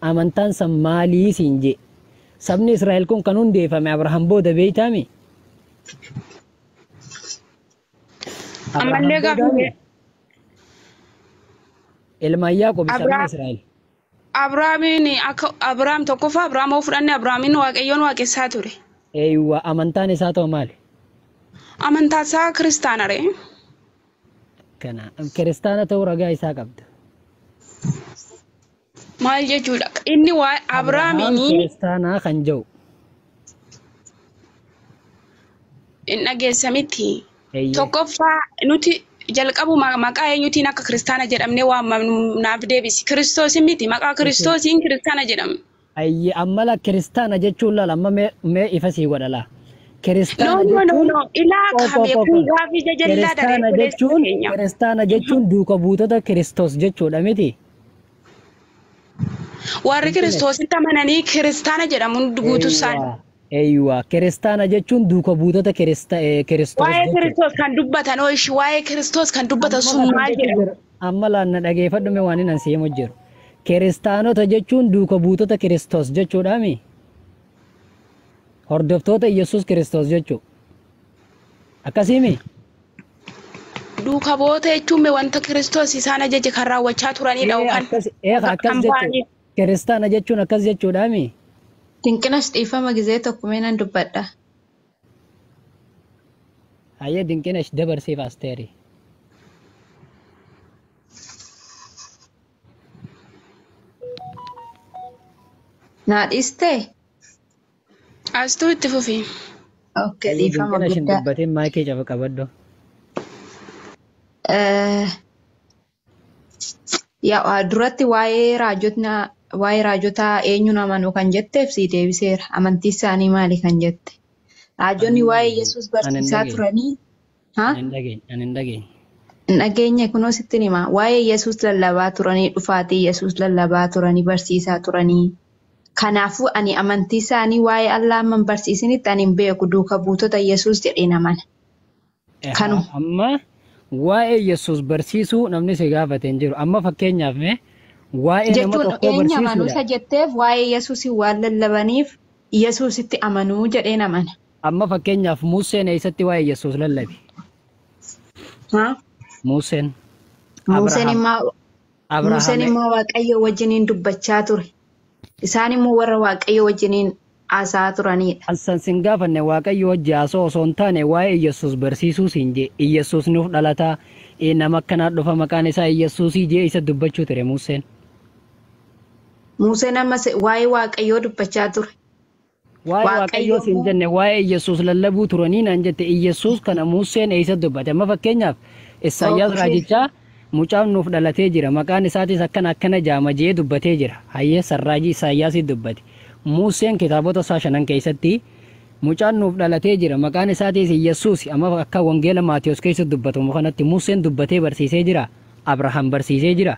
Amantaan san maalii siin jee? Sabni Israa'el kun kan hundeeffame Abrahaam booda beeytaami. Ammallee gaafne. Ilma Yaaqoob sabni Israa'el. Abrahaam tokkoffaa Abrahaamoo fudhanne Abrahaamin Waaqayyoon waaqessaa ture. Eeywa amantaan isaa ta'u maali? Amantaan isaa kiristaana ree. Kana kiristaana ta'uu ragaa isaa qabda. Maal jechuudha? Inni waa Abrahaamini kiristaanaa kan jiru. Inni dhageessamiti. Tokkoffaa nuti jalqabuma maqaa eenyutiin akka kiristaana jedhamnee waamamnu naaf deebisi. Kiristoosin miti maqaa Kiristoosiin kiristaana jedhamnu. Ayye ammala kiristaana jechuun laala amma mee ifa sii godhala. Kiristaana jechuun duuka buutota Kiristoos jechuudha miti. Warri Kiristoositti amananii kiristaana jedhamuun guutuu isaanii. Eeywa kiristaana jechuun duuka buutota kiristoos Waa'ee jechuudha. Kiristoos kan dubbatan ooyishi waa'ee Kiristoos kan dubbatan Amma sun lafa maal jechu jedhamu? jira. Amma laanna dhageeffadhume waan hin ansiimu jiru. Kiristaanota jechuun duuka buutota kiristoos jechuudhaami. Hordoftoota Yesuus Kiristoos jechuudha. Akkasiimi. Duuka bu'oota jechuun wanta Kiristoos isaan ajaje kan raawwachaa turanidha yookaan Akkas jechuudha. Kiristaana jechuun akkas jechuudhaami. Dinqinas dhiifama gizee tokko mee nan dubbadha. Hayyee dinqinas dabarsiif Asteeri. Naa dhiistee? Astuu itti fufi. Okay, dhiifama Dinqinas hin guddaa. dubbatin maayikii cafa qabaddo. Yaa duratti waa'ee raajotaa eenyuun amanuu kan jetteef sii deebiseera. Amantii isaanii maali kan jette? Raajonni waa'ee Yesuus barsiisaa turanii. Ani hin dhageenye. Hin dhageenye kunoo sitti hima. Waa'ee Yesuus lallabaa turanii dhufaatii Yesuus lallabaa turanii barsiisaa turanii. Kanaafuu ani amantii isaanii waa'ee Allaa amman barsiisinitti ani hin beeku duuka buutota Yesuus jedheen amana. Kanuma. Amma waa'ee Yesuus barsiisuu namni si gaafate hin jiru. Amma fakkeenyaaf waa'ee nama Jechuun tokkoo eenyu amanuu isa barsiisuudha. jetteef waa'ee Yesuusii waan lallabaniif Yesuusitti amanuu jedheen amana. Amma fakkeenyaaf Museen eessatti waa'ee Yesuus lallabe? Museen. Museen Abrahaam. immoo Waaqayyo wajjiniin dubbachaa ture. Isaan immoo warra Waaqayyo wajjiniin haasaa turanidha. Alsan sin gaafanne Waaqayyo wajji haasoo osoo hin taane waa'ee Yesuus barsiisuu siin jee Yesuus nuuf dhalataa nama akkanaa dhufa maqaan isaa Yesuusii jee isa dubbachuu ture Museen. Museen ammas waa'ee Waaqayyoo dubbachaa ture. Waa'ee Waaqayyoo siin jenne waa'ee Yesuus lallabuu turanii naan jette Yesuus kana Museen eessa dubbate amma fakkeenyaaf Isaayyaas raajichaa mucaan nuuf dhalatee jira maqaan isaatis akkana jaama jee dubbatee jira hayyee sarraajii Isaayyaasii dubbate Museen kitaabota isaa 5 keessatti mucaan nuuf dhalatee jira maqaan isaatis Yesuus amma akka wangeela Maatiyos keessa dubbatamu kanatti Museen dubbatee barsiisee jira Abrahaam barsiisee jira.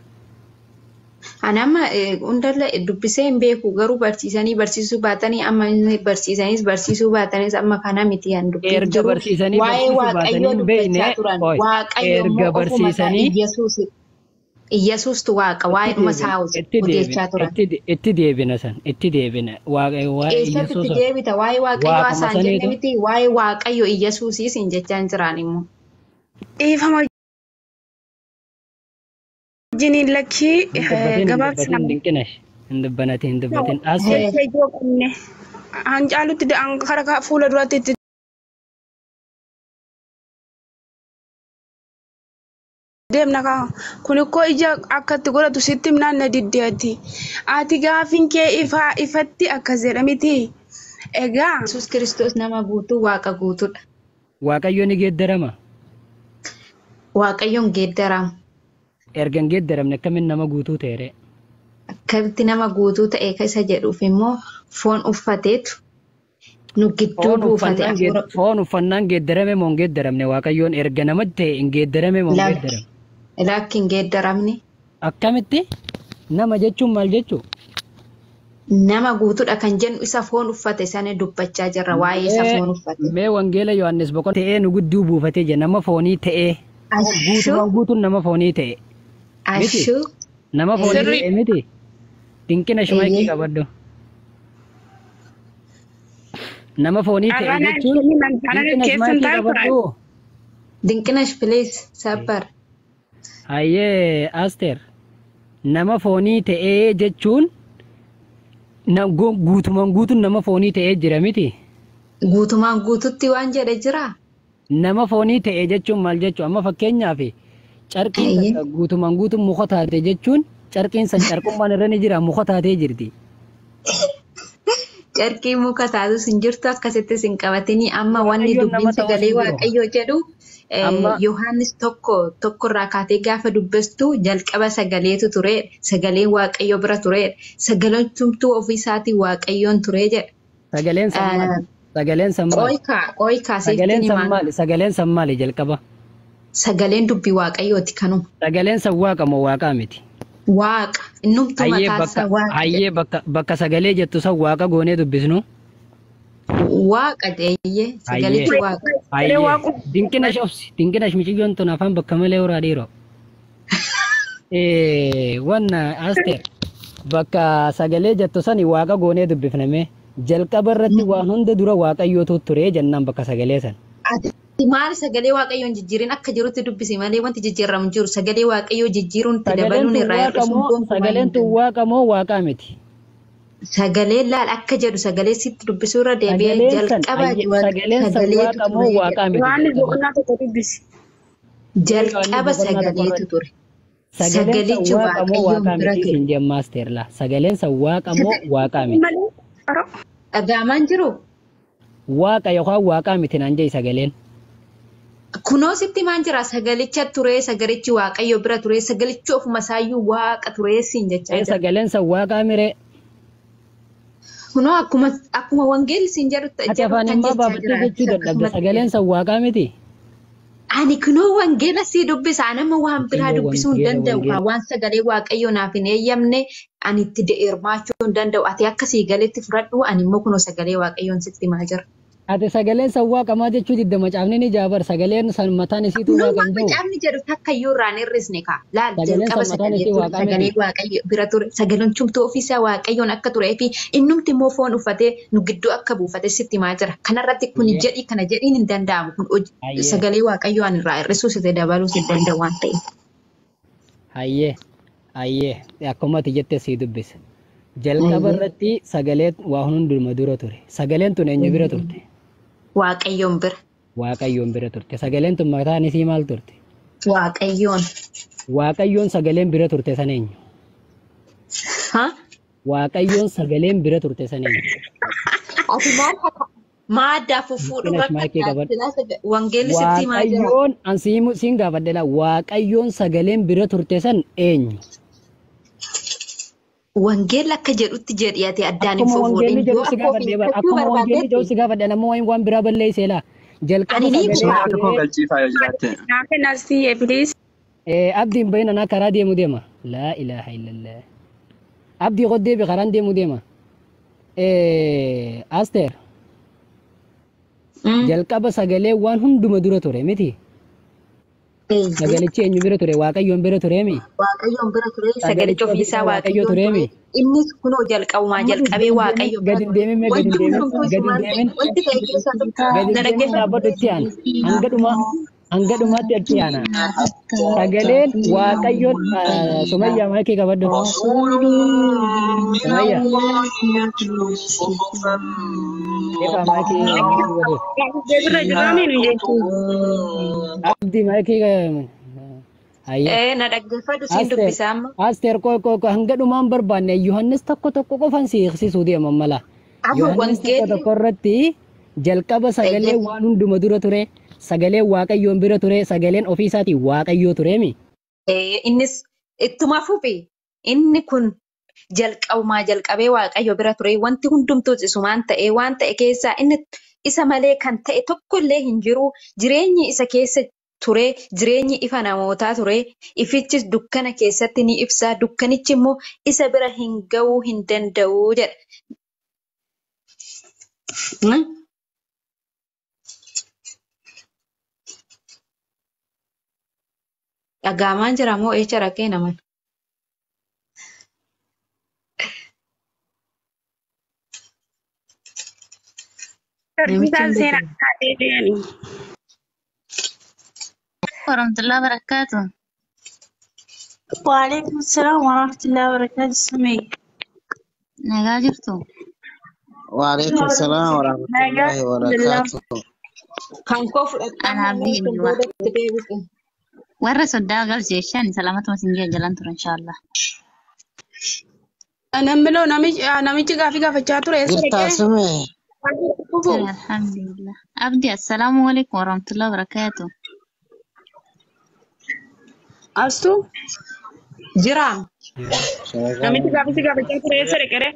Ani amma hundalla dubbisee hin beeku garuu barsiisuu baatanii amma barsiisanis barsiisuu baatanis amma kana miti an dubbisu. Erga barsiisanii waa'ee barsiisuu baatanii Waaqayyoo hin beekne dubbachaa turan. Waaqayyo erga immoo ofuma isaa barsiisanii Iyyasuustu waaqa waa'ee dhuma isaa odeechaa turan. itti deebina san itti deebina waa'ee Eessatti itti deebita waa'ee Waaqayyoo asaan jenne miti waa'ee Waaqayyo Iyyasuusiis hin jechaan jiran immoo. Dhiifama wajjiniin lakkii gabaabsinaan. hin dubbatin asee Ijoo qabne hancaalutti karaa fuula duratti itti deemna kaa kun ikkoo ija akkatti godhatu sitti himnaan na diddeetti ati gaafin kee ifatti akkas jedha miti egaa Yesuus Kiristoos nama guutuu waaqa guutuudha. Waaqayyo ni geeddarama Waaqayyoon geeddaramu. erga hin geeddaramne akkamiin nama guutuu ta'e Akkamitti nama guutuu ta'e isa jedhuuf immoo foon uffateetu nu gidduu buufate hafuura. foon uffannaan geeddarame moo hin geeddaramne Waaqayyoon erga namatti ta'e hin geeddarame moo hin geeddarame Lakki hin geeddaramne. akkamitti nama jechuun maal jechuu Nama guutuudha kan jennu isa foon uffate sana dubbachaa jirra waa'ee isa foon uffate. mee wangeela Yohaannis boqonnaa ta'ee nu gidduu buufatee jira nama foonii ta'ee guutumaan guutuun nama foonii ta'e Ashuu. nama foonii ta'e miti dinqina shumaykii qabaddu nama foonii ta'e jechuun dinqina shumaykii qabaddu Dinqinash please sabbar. hayyee Asteer nama foonii ta'ee jechuun guutumaan guutuun nama foonii ta'ee jira miti Guutumaan guututti waan jedhe jira. nama foonii ta'ee jechuun maal jechuu amma fakkeenyaaf carqiin takka guutumaan guutuun muka taate jechuun carqiin san carqummaan irra ni jira muka taatee jirti. Carqii muka taatus hin jirtu akkasittis hin qabatini amma wanni Waaqayyoon nama dubbiin sagalee ta'uu Waaqayyoo jedhu Amma- Yohaannis tokkorraa kaatee gaafa dubbistu jalqaba sagaleetu ture sagaleen Waaqayyo bira ture sagaleen tumtuu ofii isaatii Waaqayyoon ture jedha. Sagaleen san maali? Sagaleen san maali? Qooyikaa Sagaleen seeftini san maal? maali? Sagaleen san maali jalqaba? Sagaleen dubbii Waaqayyooti kanuma. Sagaleen san waaqa moo waaqaa miti? Waaqa innumtuu Hayyee mataasaa bakka waaqa. hayyee bakka sagalee jettu san waaqa goonee dubbisnu. Waaqa deeyye sagalichi waaqa. Ayyee. Dinqina shobsi. Dinqina miciyyoon tun afaan bakka malee horaa dhiiroo. Wanna Asteer. Bakka sagalee jettu sani waaqa goonee dubbifname. Jalqaba irratti waan hunda dura waaqayyootu ture jennaan bakka sagalee san. Maal sagalee waaqayyoon jijjiirin akka jirutti dubbisi malee wanti jijjiiramu jiru sagalee waaqayyoo jijjiiruun itti dabaluun irraa hir'isuun sagaleen tun waaqa moo waaqaa miti? Sagalee laal akka jedhu sagalee sitti dubbisuu irra deebi'ee jalqaba sagaleen san waaqa moo waaqaa miti? Waan boqonnaa tokko dubbisi. Jalqaba sagaleetu ture. Sagalichi waaqa moo waaqaa miti siin jemmaa Asteerlaa. Sagaleen san waaqa moo waaqaa miti? Dhagaamaan jiru? Waaqa yookaan waaqaa miti naan jee sagaleen. Kunoo sitti maan jira sagalicha ture sagalichi waaqayyo bira ture sagalichi ofuma isaayyuu waaqa ture siin jechaa jira. Sagaleen san waaqaa miree. Kunoo akkuma wangeelli siin jedhu ati afaan immoo baafattee jechuu dadhabde sagaleen san waaqaa miti. Ani kunoo wangeela sii dubbisa nama waan biraa dubbisuu hin danda'u waan sagalee waaqayyo naaf hin eeyyamne ani itti hirmaachuu hin danda'u ati akkasii galetti fudhadhu ani immoo kunoo sagalee waaqayyoon sitti himaa jira. Ate sagaleen san waaqamaa jechuu didda macaafni ni jaabar sagaleen san mataan isiitu waaqan jiru. Macaafni jedhu takka iyyuu irraan hir'isne kaa laal jalqaba sagalee waaqayyo bira ture sagaleen chumtuu ofiisaa waaqayyoon akka turee fi innumti immoo foon uffatee nu gidduu akka buufate sitti himaa jira. Kanarratti kun jedhii kana jedhiin hin danda'amu kun sagalee waaqayyoo an irraa hir'isuu sitte dabaluu si danda'u waan ta'eef. Hayyee akkuma ati jettee sii dubbise. Jalqaba irratti sagalee waa hunduma dura ture. Sagaleen tun eenyu bira turte? Waaqayyoon bira. Waaqayyoon bira turte. Sagaleen tun mataan isii maal turte? Waaqayyoon. Waaqayyoon sagaleen bira turte san eenyu? Waaqayyoon sagaleen bira turte san eenyu? Ati maal addaa fufuudhu wangeelli sitti himaa jira. Waaqayyoon an siin gaafadheedha. Waaqayyoon sagaleen bira turte san eenyu? Wangeelli akka jedhutti jedhiyate addaan hin fufuudhin. Wangeelli jedhu si gaafadhee bara. Akkuma wangeelli jedhu si gaafadhe nama waan biraa balleessee laa. Jalqaba sagalee. Abdiin bayin anaa karaa deemu deema. Laa ilaaha illallah. Abdii qoddee bi karaan deemu deema. Asteer. Jalqaba sagalee waan hunduma dura ture miti. Sagalichi eenyu bira ture? Waaqayyoon bira ture mi? Waaqayyoon bira ture sagalichi ofiisaa waaqayyo ture mi? Innis kunoo jalqabumaa jalqabee waaqayyo gadi hin deemin gadi hin deemin wanti ta'e keessaa gadi dhaabbadhu itti aana hanga dhumaatti itti aana sagaleen waaqayyoon Sumayyaa maakii qabadhu Sumayyaa efa maakii abdi maakii na dhaggeeffadhu siin dubbisaa amma. Asteer koo hanga dhumaan barbaanne Yohaannis tokko qofan siiqsisuu deeman mala. Yohaannis tokko irratti jalqaba sagalee waan hunduma dura ture. Sagalee waaqayyoon bira ture. Sagaleen ofiisaatii waaqayyoo ture mi? Innis ittuma fufi. Inni kun jalqabumaa jalqabee waaqayyo bira ture. Wanti hundumtuu isumaan ta'e waan ta'e keessaa inni isa malee kan ta'e tokkollee hin jiru. Jireenyi isa keessa ture jireenyi ifa namootaa ture ifichis dukkana keessatti ni ibsa dukkanichi immoo isa bira hin ga'uu hin danda'u jedha. Dhagaamaan jira moo eecha rakkee naman? warahmatullahi wabarakatuh. Waalaikumsalam warahmatullahi wabarakatuh. Sumay. Nagaa jirtu? Waalaikumsalam warahmatullahi wabarakatuh. Kan koo fudhadhaa warra soddaa galcheeshan salaamatu masinjee jalan tura inshallah. Namni namichi gaafii gaafachaa ture eessa dhaqee? Alhamdulillah. Abdi assalamu alaikum warahmatullahi wabarakatuh. Astu Jiram. Namichi gaafii gaafachaa ture eessa dhaqee?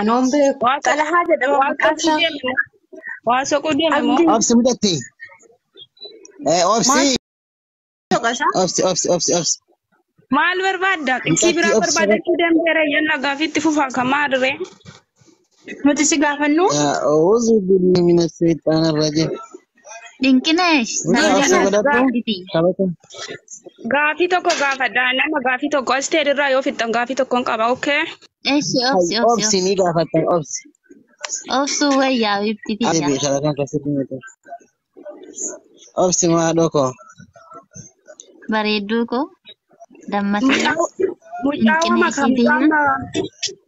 Anoon beeku. Waa xalahaa jedhama waa soquu deemamoo. Obsi mudatti. Obsi. Obsi. Maal barbaadda? Qixxii biraa barbaadachuu dandeera yenna gaafiitti fufaa kan maadire? Nuti si gaafannu. أعوذ بالله من الشيطان الرجيم. Dinqineesh. Gaafii tokko gaafadha. Nama gaafii tokko Asteer irraa yoo fixxan gaafii tokkoon qaba. Okay. Eeshi obsi. أبسي نيجا فتن أبسي. Obsuu wayyaa ibti أبي biyya. شاركان كسبنا. أبسي ما دوكو. Bareedduu koo. Dammatee. Mucaawama kan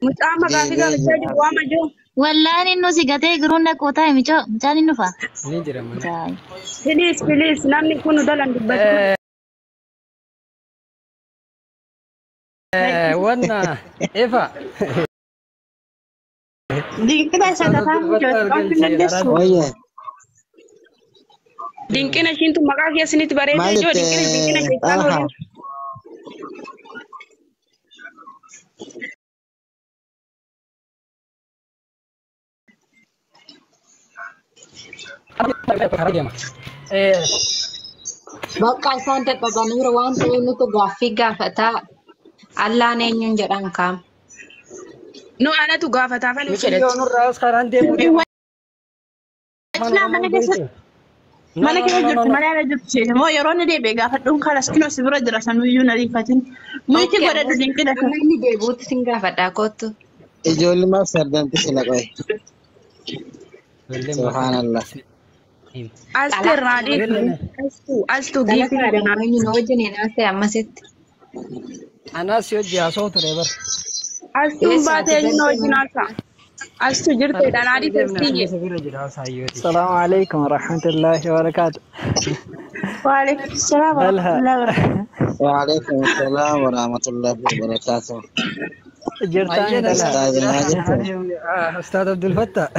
mucaama gaafii gaafachaa jiru waama jiru. Wallaan inni si gatee giruun dhaqoo taa'e micoo. Mucaan inni dhufa. Ni jira mana. Please namni kun dalan dubbatu. Wanna Eva. Dinqina isa gataa mucaa dandeessu. ويا. Dinqina ishiintu maqaa keessanitti bareedee Maal jiru jettee? dinqina jechaan Aha. waliin. Bakka isaan dadhabaniiru waan ta'eef nuti gaaffii gaafataa. Allaan eenyuun jedhan kaam. Nu anatu gaafataa fali Miciyyoon irraa os karaan deemuu deema. Mana keessa jirtu mana ala jirtu moo yeroo inni deebi'e gaafadhuun karas kinoo si bira jira sanuyyuu na riifatin. Muyti godhadhu dinqina kan. Amma inni deebi'uutti sin gaafadhaa kottu. إجول ما سردنت سلقاي. سبحان الله. Asteer raadii. Astu giifii. Dalagaa eenyu nu wajjin haasa'e ammasitti. Anas yoo jiyaasoo ture bar. Astuun baatee eenyu wajjin haasa'a. Astu jirtee dhanaadii teessiyye. السلام عليكم ورحمة الله وبركاته. Waalaikum salaam wa rahmatullahi wa barakatuh. وعليكم السلام ورحمة الله وبركاته. جرتان أستاذ ماجد. أستاذ عبد الفتاح.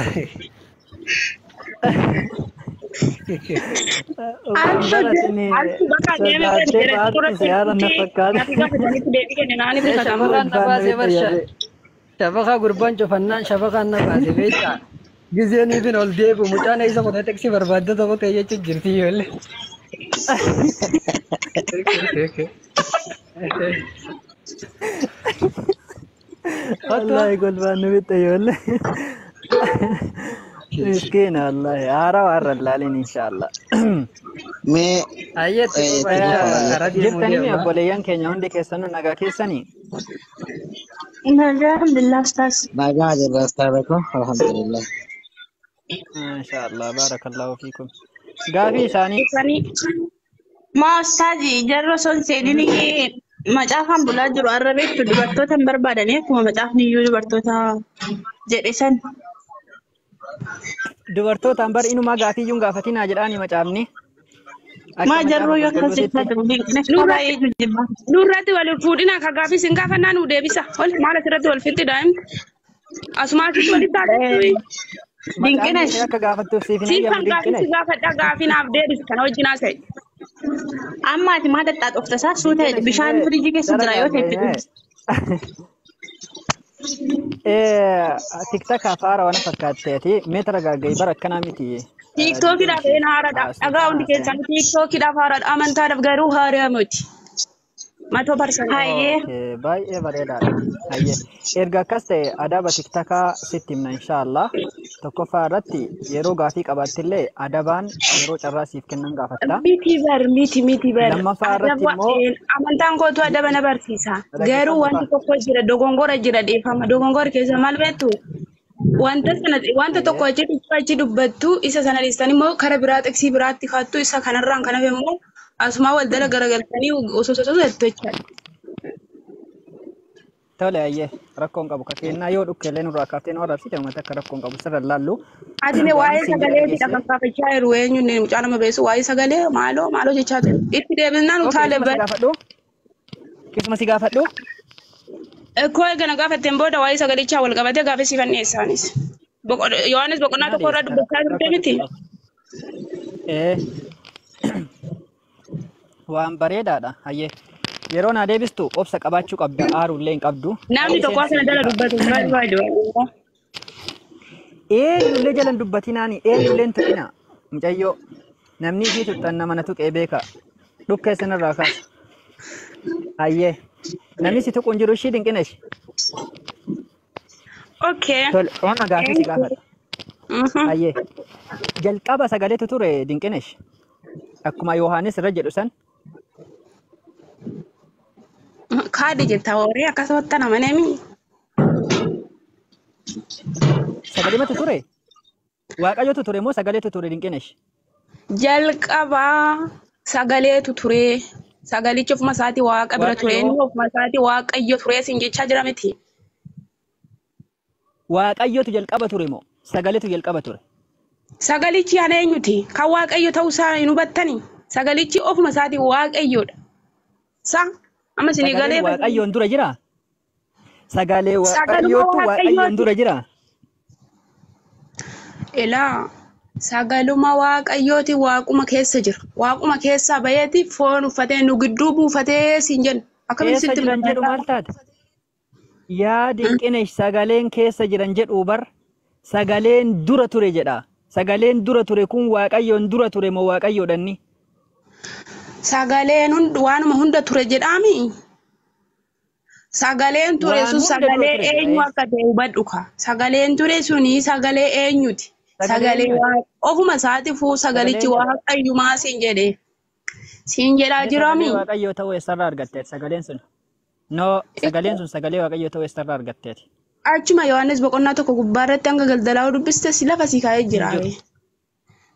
Astu bakka deemee gadi jedhee suuraa شبكة قربان فنان شبكة نباسي بيتا جزيني بين الديب ومجانا إذا كنت تكسي بربادة تبقى كي تجرتي ولا الله يقول بانو بيتا ولا مسكين والله أرى اللالين إن شاء الله مي أيت جبتني من أبوليان كينيا عندي كيسانو نجا كيساني Alhamdulillah Ustaz. نجاح جبرستاركم الحمد لله. ما شاء الله بارك الله فيكم قافي ثاني Ma Ustaazi jarra son seenini macaafaan bulaa jiru arrabeettu dubartoota hin barbaadanii akkuma macaafni iyyuu dubartoota jedhe san. dubartootaan bar inumaa gaafiyyuun gaafatinaa jedhaani macaafni. Ma jarruu yoo akkas jechaa jiru dinqina baay'ee jijjibba. Nurratti wal fuudhina ka gaafii sin gaafannaa nu deebisa. Ol maal asirratti wal fixi daa'imni. Asumaatti walitti taatee. Dinqina akka gaafattuuf siif hin Siin eeyyamu kan gaafii dinqina. si gaafadha gaafii naaf deebisi kan wajjin haasa'e. amma ati maal xaxxoofta isaa suuta bishaan firiijii keessa jira yoo ta'e fidhu. tiktak afaara waan fakkaatteeti meetira gaagga'i bara akkanaa miti. Tiiktookidhaaf een haaradha. Dhagaa hundi keessan tiiktookidhaaf haaradha. Amantaadhaaf garuu haaraa miti. 100%. Hayyee. Baay'ee bareedaadha. Hayyee. Erga akkas ta'e adaba tiktakaa sitti himna inshaallah. Tokkoffaa irratti yeroo gaafii qabaattillee adabaan yeroo carraa siif kennan gaafatta. Miti bar. Lammaffaa irratti immoo Amantaan kootu adaba na barsiisa. Garuu wanti tokko jira dogongora jira dhiifama. Dogongora keessa maal beektu? Wanta tokko achi dubbattu isa sana dhiistan immoo kara biraa xeksii biraatti kaattu isa kanarraan kan hafe immoo asuma waldala garagaltanii osoo jechuudha. tole hayyee rakkoon qabu ka kennaa yoo dhukkeellee nurraa kaaftee nu arrabsite uummata akka rakkoon qabu sirra laallu. Atine waa'ee sagalee fi dhaqaafachaa jiru eenyuun mucaa nama beesu waa'ee sagalee maaloo jechaa ture. Itti deebisnaan utaalee bara. Kisuma si gaafadhu. Koo eegana gaafatteen booda waa'ee sagalichaa wal qabatee gaafasiifannee isaanis. Yohaannis boqonnaa tokko irraa dubbachaa turte miti. Waan bareedaadha hayyee. Yeroo naa deebistu obsa qabaachuu qabda aarullee hin qabdu. Namni tokko asana dala dubbatu barbaadu. Eenyullee jalan dubbatinaani eenyullee hin tuqina mucayyoo namni fi tuqxan nama na tuqee beeka dhukkee sanarraa kaasa. Hayyee namni si tuqu hin jiru ishii dinqina ishee. Okay. Tole, waan gaafii si gaafadha. Ayyee. Jalqaba sagaleetu ture dinqinesh. Akkuma Yohaannis irra jedhu san. Kaadi jetta horii akkasumatti nama nami. Sagalimatu ture. Waaqayyotu ture moo sagaleetu ture dinqinesh? Jalqaba sagaleetu ture. Sagalichi ofuma isaatii waaqa bira ture. Inni ofuma isaatii waaqayyo ture siin jechaa jira miti. Waaqayyotu jalqaba ture moo sagaleetu jalqaba ture? Sagalichi ana eenyuti? Kan waaqayyo ta'uu isaa hin hubattani. Sagalichi ofuma isaatii waaqayyoodha. Sa amma isin galee waaqayyoon dura jira? Sagalee waaqayyootu waaqayyoon dura jira? Elaa sagaluma waaqayyooti waaquma keessa jira. Waaquma keessa bayeeti foon uffatee nu gidduu buufatee siin jenna. Akkamitti sitti jiran jedhu maal taate? Yaa dinqinesh sagaleen keessa jiran jedhu bar sagaleen dura ture jedha. Sagaleen dura ture kun waaqayyoon dura ture moo waaqayyoodhanni? Sagaleen waanuma hunda ture jedhaami. Sagaleen ture sun sagalee eenyu akka ta'e hubadhu ka. Sagaleen ture suni sagalee eenyuti? Sagalee ofuma isaati fuu sagalichi waaqayyumaa siin jedhee. Siin jedhaa jiraami. Waaqayyoo ta'uu eessarraa argatteeti sagaleen sun? No, sagaleen sun sagalee waaqayyoo ta'uu eessarraa argatteeti? Achuma Yohaannis boqonnaa tokko gubbaarratti hanga galgalaa dubbiste si lafa si kaa'ee jira.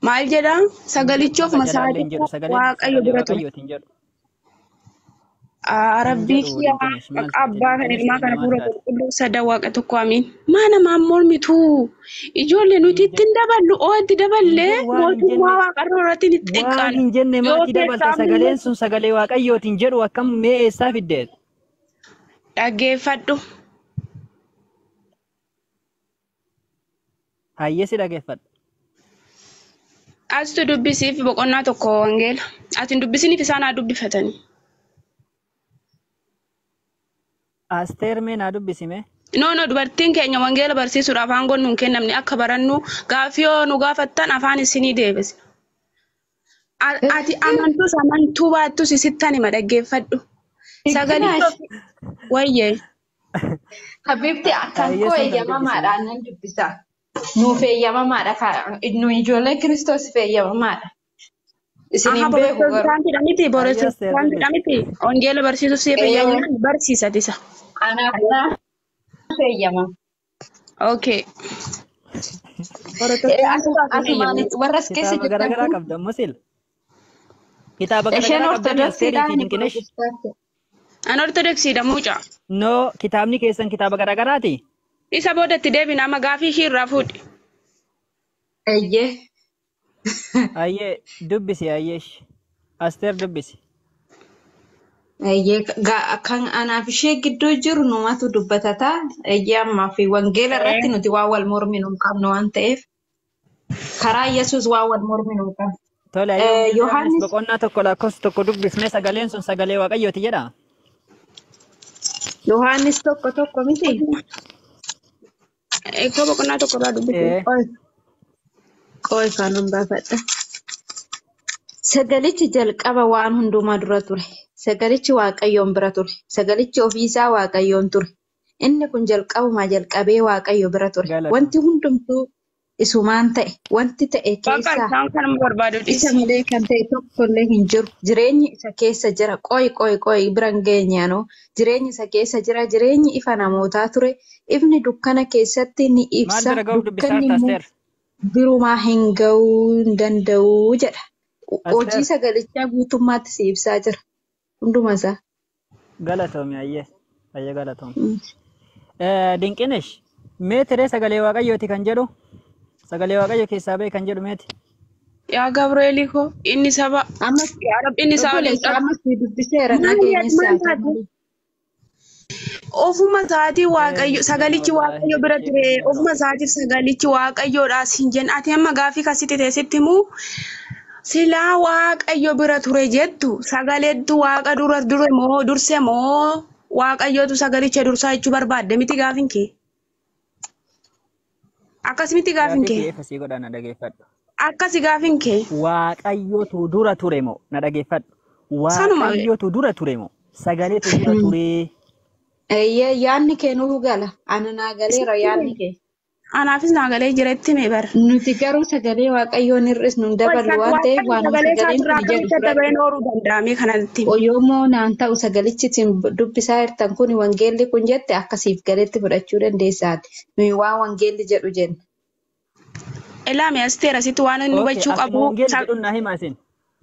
Maal jedhaa? Sagalichi ofuma isaati waaqayyo bira ture. Rabbii kiyyaa abbaa kan ilmaa kana fuula qulqulluu sadan waaqa tokko amiin. Maana maammoon mituu ijoollee nuti ittiin daballu oo itti daballee mootummaa waaqarra irratti ni xiqqaan. Waan hin jenne maatti dabalta sagaleen sun sagalee waaqayyootiin jedhu akkam mee eessaa fiddeet? Dhaggeeffadhu. Hayyeesi dhaggeeffadhu. Asitu dubbisiif boqonnaa tokko wangeela. Ati dubbisiniif isaan haa dubbifatanii. Asteer mee naa dubbisime? No, dubartiin keenya wangeela barsiisuudhaaf aangoon nuun kennamne akka barannu gaaffii yoo nu gaafattan afaan isinii deebisna. Ati amantuu baattus isittan hima dhaggeeffadhu. Sagalee wayyee. Habibti akkan koo eeyyamamaadhaan nan dubbisa. Nuuf eeyyamamaadha. Nu ijoollee Kiristoos eeyyamamaadha. Isiniin beeku garuu. Miti boreessitoota miti wangeela barsiisuu siif eeyyamuun barsiisatisa. Anaaf eeyyama. Okay. Warras keessa jirtan garaagaraa qabda musil. Kitaaba garaagaraa qabda Asteerii fi Dinqinesh. An ortodoksiidha mucaa. No, kitaabni keessan kitaaba garaagaraati? Isa boodatti deebina amma gaafii ishii irraa fuudhi. Eeyyee. Ayyee dubbisi ayyeesh. Asteer dubbisi. Eeyyee kan anaaf ishee gidduu jiru numatu dubbatata. Eeyyee ammaa fi wangeela irratti nuti waa wal morminu qabnu waan ta'eef karaa Yesuus waa wal morminu qabnu. Tole Yohaannis boqonnaa tokko lakkoofsa tokko dubbifnee sagaleen sun sagalee waaqayyooti jedha. Yohaannis tokko miti. Eekkoo boqonnaa tokko irraa dubbifne. Qoy kanan baafadha. Sagalichi jalqaba waan hundumaa dura ture. Sagalichi waaqayyoon bira ture. Sagalichi ofiisaa waaqayyoon ture. Inni kun jalqabumaa jalqabee waaqayyo bira ture. Wanti hundumtuu isumaan ta'e. Wanti ta'e keessaa isa malee kan ta'e tokkollee hin jiru. Jireenyi isa keessa jira. Qoy biran geenyaanoo. Jireenyi isa keessa jira. Jireenyi ifa namootaa ture. Ifni dukkana keessatti ni ibsa. Dukkanni immoo birumaa hin ga'uu hin danda'u jedha. Hojii sagalichaa guutummaatti si ibsaa jira. Hunduma isaa. Galatoomi ayyee. Ayyee galatoomi. Dinqinesh meetiree sagalee waaqayyooti kan jedhu sagalee waaqayyo keessaa ba'e kan jedhu meeti. Yaa Gabreelii koo inni saba ammas inni isaa ammas dubbiseera nageenyisaa. Ofuma isaatii waaqayyo sagalichi waaqayyo bira ture ofuma isaatiif sagalichi waaqayyoodhaa siin jenna ati amma gaafii kasitti teessitti himuu silaa waaqayyo bira ture jettu sagaleettu waaqa dure moo durse moo waaqayyootu sagalicha dursaa jechuu barbaadde miti gaafin kee akkas miti gaafin kee akkasi gaafin kee waaqayyootu dura ture moo na dhageeffadhu waaqayyootu dura ture moo sagaleetu dura ture. Yaanni kee nuu gala. Ana naa galeera yaanni kee. Anaafis naa galee jiretti mee bara. Nuti garuu sagalee waaqayyoon hir'isnu hin dabalu waan ta'eef waan Sagalee sagaleen isaatirraa kun jedhu akkamitti adda bahee fudhadhu. nooruu danda'ame kanatti. Yoommoo naan ta'u sagalichi isin dubbisaa jirtan kun wangeelli kun jette akkasiif galetti fudhachuu dandeessaati. Nuyi waan wangeelli jedhu jenna. Ilaame asteera sitti waan inni hubachuu qabu. Akkuma wangeelli jedhuun naa himaa isin.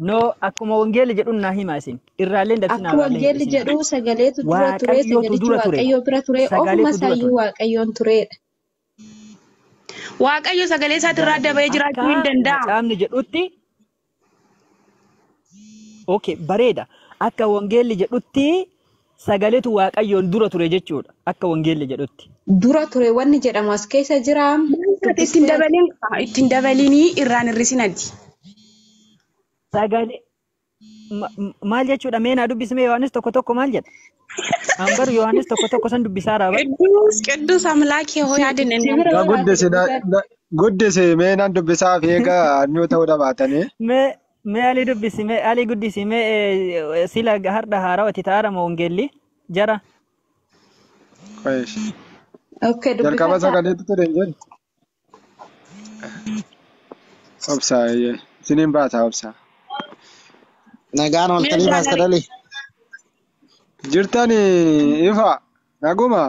No, akkuma wangeelli jedhuun naa himaa isin. Irraalleen dabsinaa Akka wangeelli jedhu sagaleetu dura ture, sagalichi waaqayyoo bira ture, ofuma isaayyuu waaqayyoon turedha. Waaqayyo sagalee isaatirraa adda bahee jiraachuu hin danda'amu. Macaafni jedhutti okay bareeda. Akka wangeelli jedhutti sagaleetu waaqayyoon dura ture jechuudha. Akka wangeelli jedhutti. Dura ture wanni jedhamu as keessa jira. Ittiin dabalinii irraan hir'isinati. Sagalee maal jechuudha mee naa dubbisme Yohaannis tokko tokko maal jedha? Ambar Yohaannis tokko tokko san dubbisaa raaba. Qidduus amlaakee hoo yaadin guddise mee nan dubbisaa fi egaa annuu ta'uu dhabaatanii. Mee alii dubbisi mee alii guddisi mee sila har'a haarawati taarama wangeelli jara. Jalqaba sagaleetu ture hin jedhu. Obsaa isiniin baasaa obsaa. Nagaan oltanii Paaster Jirtani ifa naguma.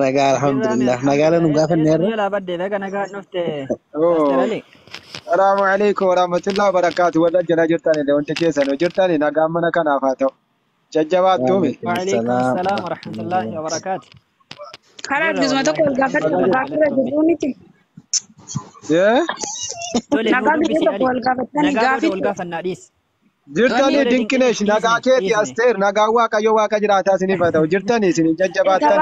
Nagaa alhamdulillah. Nagaa nu gaafanneerra. Yala badde daga nagaa dhufte Paaster Ali. Assalamu alaikum warahmatullahi wabarakatuh. Wala jala jirtani da wanti keessan jirtani nagaa mana kanaaf haa ta'u. Jajjabaattu mi. Wa alaikum assalam warahmatullahi wabarakatuh. Karaa bilisuma tokko ol gaafadhu gaafadhu jiruu miti. Nagaa bilisuma tokko ol gaafatanii gaafadhu. Jirtani dinqineesh nagaa keeti Asteer nagaa waaqayyo waaqa jiraataa isiniif haa ta'u jirtani isin jajjabaattan.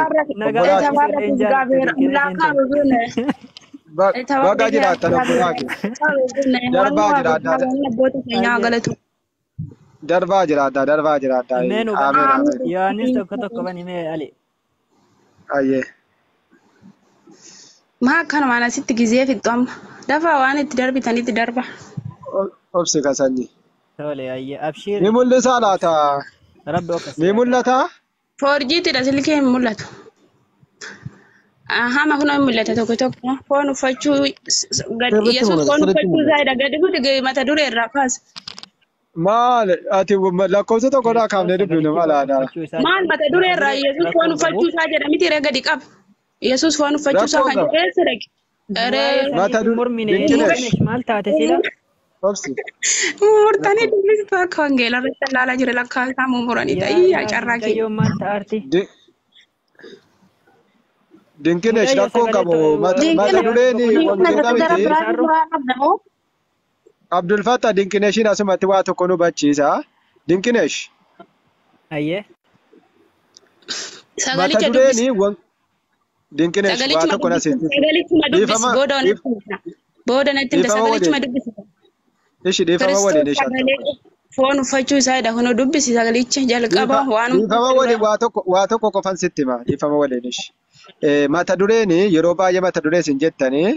Baga jiraattan obbolaaki. Darbaa jiraadhaa. Darbaa jiraadhaa. Amiin. Yohaannis tokko tokko bani mee Ali. Ayyee. Maa akkanumaan asitti gizee fixxu amma. Dafaa waan itti darbitanitti darba. Obsi kasanyi. Tole ayyee abshiir. Ni mul'isaa laata? Rabbi okkasi. Ni mul'ata? Foorjiitidha silkee hin mul'atu. Hama kun hin mul'ata tokko tokko. Foon uffachuu Yesuus foon uffachuu isaadha gadi buti mata duree irraa kaasa. Maal ati lakkoofsa tokkodhaa kaafnee dubbifne maal aadaa? Maal mata duree irraa Yesuus foon uffachuu isaa jedha miti irra gadi qaba. Yesuus foon uffachuu isaa kan jedheessa dhaqe. Mata duree maal taate sila? Murtanii dubbistuu akka wangeela irratti ilaalaa jira lakkaa isaa mumuranii ta'ii carraa kee. Maal ta'arti? Dinqineesh rakkoo qabu mata dureen wangeela miti. Abdul Fattah dinqineeshiin asumatti waa tokko nu bachiisa. Dinqineesh. Ayyee. Mata dureen dinqineesh waa tokko na seetti. Sagalichuma dubbisi booda natti himta sagalichuma dubbisi. Ishi dhiifama waliin ishee. Foon uffachuu isaadha kun dubbisi sagalicha jalqaba waan. Dhiifama waliin waa tokko qofan sitti hima dhiifama waliin ishi. Mata dureen yeroo baay'ee mata duree isin jettanii